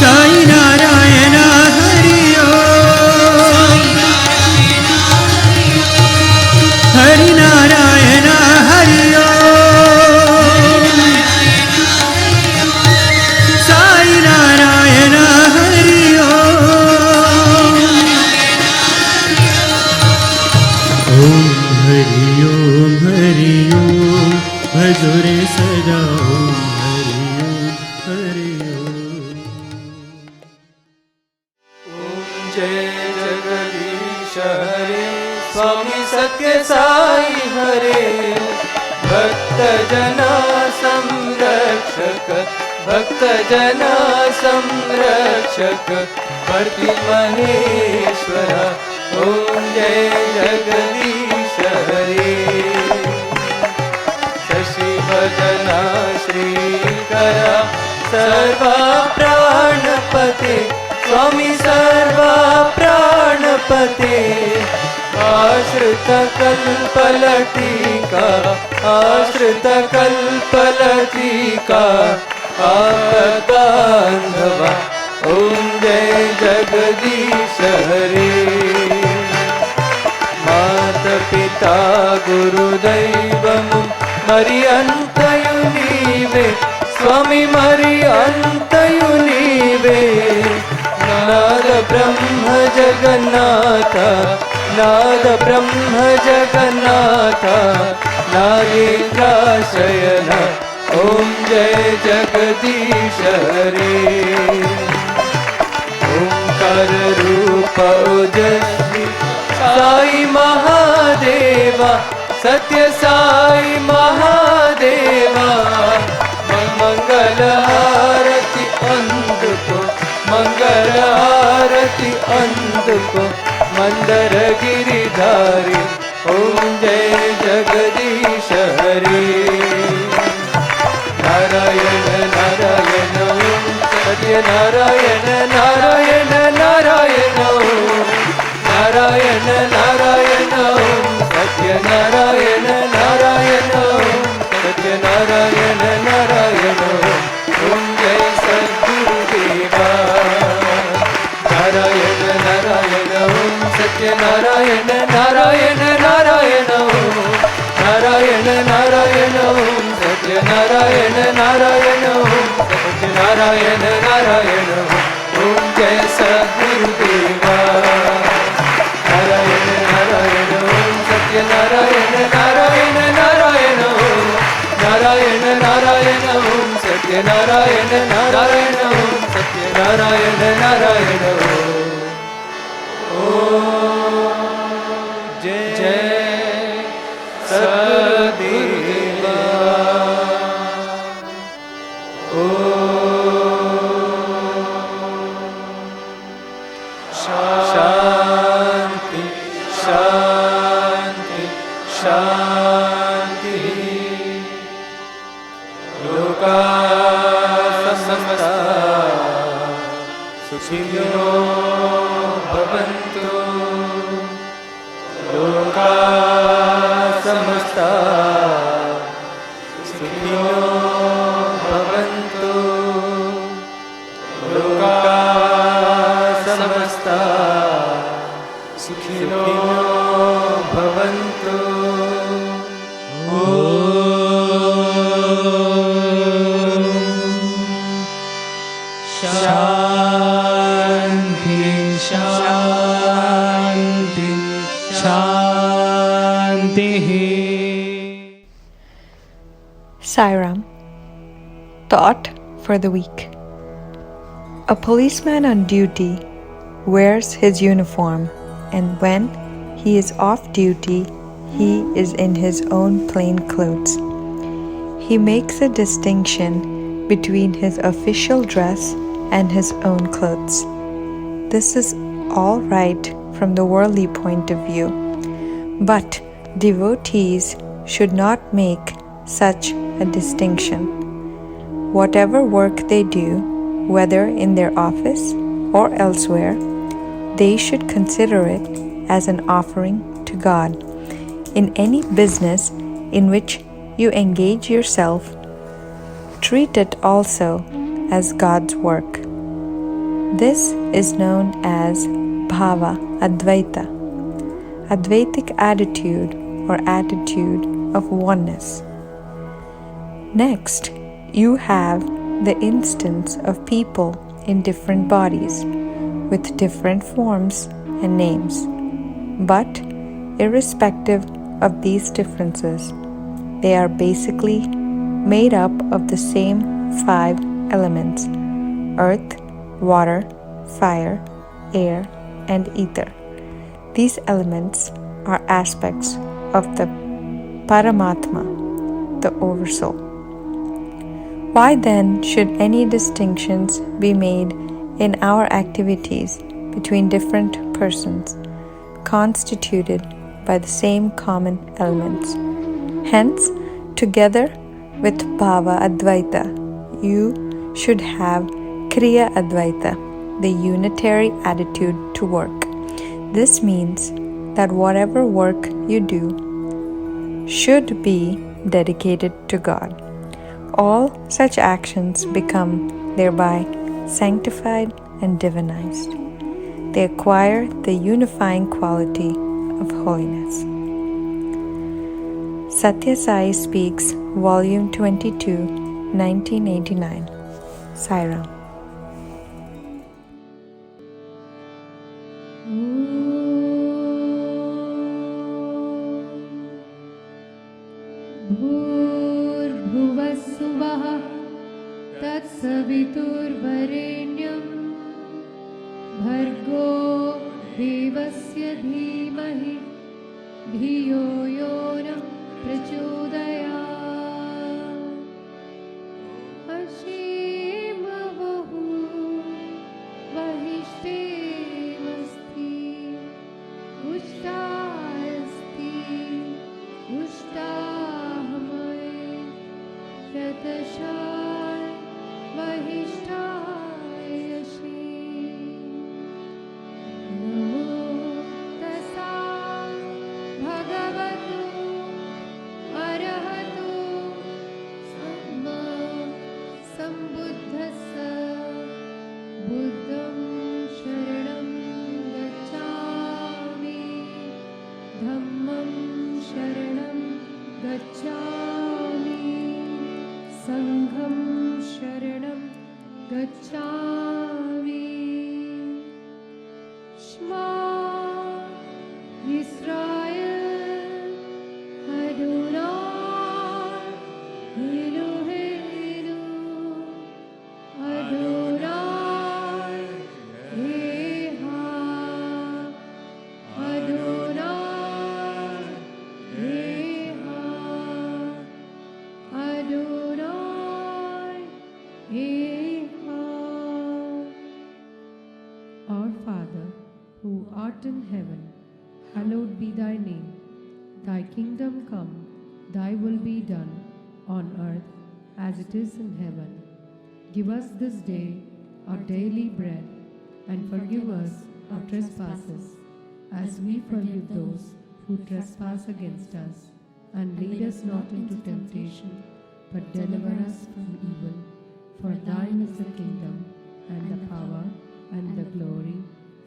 साई नारायण हरि हरि नारायण हरि साई नारायण हरि ओम हरि ओम भजो रे सदा ओम हरि ओम जय जगदीश हरे स्वामी सत्य साई हरे भक्त जना संरक्षक भक्तजना संरक्षक वर्ति महेश्वर ॐ जय जगदीश हरे शशिवदना श्रीकरा सर्वा प्राणपते स्वामी सर्वा प्राणपते आश्रित कल्पलटिका आश्रित कल्पलटिका आपदान्धवा ॐ जय जगदीश हरे माता पिता गुरुदैवं मरि अन्तयु नीवे स्वामी मरि अन्तयु नीवे नाद ब्रह्म जगन्नाथ नाद ब्रह्म जगन्नाथ नागेन्द्राशयन ॐ जय जगदीश हरे ओंकार रूप ओजस्वी साई महादेवा सत्य साई महादेवा मंगल हारति अंधको मंगल हारति अंधको मंदर गिरिधारी ॐ जय जगदीश हरे नारायण नारायण सत्य नारायण नारायण नारायण नारायण नारायण सत्य नारायण नारायण सत्य नारायण नारायण ॐ जय सद्गुरुदेवा नारायण नारायण सत्य नारायण नारायण नारायण नारायण नारायण सत्य नारायण नारायण सत्य नारायण नारायण ॐ जय सद्गुरुदेवा नारायण नारायण सत्य नारायण नारायण नारायण नारायण नारायण सत्य नारायण नारायण सत्य नारायण नारायण ॐ जय जय सद्गुरुदेवा शांति शांति शांति लोका समस्ता सुखिनो भवन्तु लोका समस्ता सुखिनो भवन्तु लोका समस्ता सुखिनो भवन्तु शान्ति शान्ति शान्तिः Sairam. Thought for the week. A policeman on duty wears his uniform, and when he is off duty, he is in his own plain clothes. He makes a distinction between his official dress and his own clothes. This is all right from the worldly point of view, but devotees should not make such a distinction. Whatever work they do, whether in their office or elsewhere, they should consider it as an offering to God. In any business in which you engage yourself, treat it also as God's work. This is known as Bhava Advaita, Advaitic attitude or attitude of oneness. Next, you have the instance of people in different bodies with different forms and names. But irrespective of these differences, they are basically made up of the same 5 elements: earth, water, fire, air, and ether. These elements are aspects of the Paramatma, the Oversoul. Why then should any distinctions be made in our activities between different persons, constituted by the same common elements? Hence, together with Bhava Advaita, you should have Kriya Advaita, the unitary attitude to work. This means that whatever work you do should be dedicated to God. All such actions become thereby sanctified and divinized. They acquire the unifying quality of holiness. Satya Sai Speaks, Volume 22, 1989. Sairam. भूर्भुवस्सुवः तत्सवितुर्वरेण्यं भर्गो देवस्य धीमहि धियो यो नः प्रचोदयात्। अशीम बहु वहिष्ठेमस्ति उष्टास्ति उष्टाहमय शतशाय वहिष्ठाय यशे। नमो तस्सा भगवतो अरहतो सम्मा सम्बुद्धस्स। बुद्धं शरणं गच्छामि धम्मं शरणं गच्छामि संघं शरणं गच्छामि। श्मा इस्राएल अदोनाय एलोहेनु अदोनाय एहाद अदोनाय एहाद Adonai Echad. Our Father, who art in heaven, hallowed be thy name. Thy kingdom come, thy will be done, on earth as it is in heaven. Give us this day our daily bread, and forgive us our trespasses, as we forgive those who trespass against us. And lead us not into temptation, but deliver us from evil. For thine is the kingdom, and the power, and the glory,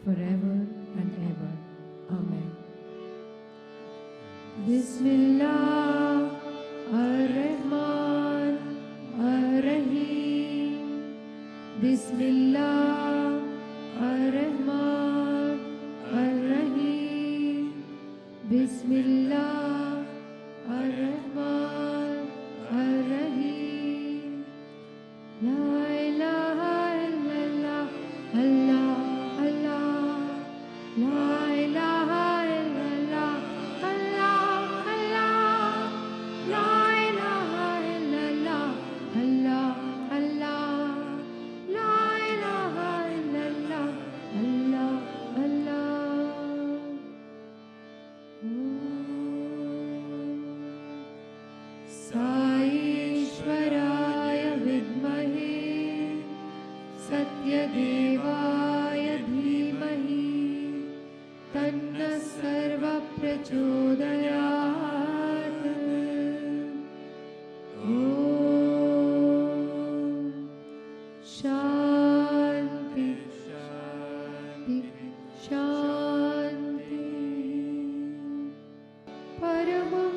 forever and ever. Amen. Bismillah ar-Rahman ar-Rahim. Bismillah ar-Rahman ar-Rahim. Bismillah ar-Rahman ar-Rahim. La ilaha illallah, Allah, Allah. La ilaha illallah, Allah, Allah. La ilaha illallah, Allah, Allah. La ilaha illallah, Allah, Allah. साईश्वराय विद्महे सत्यदेवाय धीमहि तन्नः सर्वः प्रचोदयात्। ॐ शान्ति शान्ति शान्ति। परमं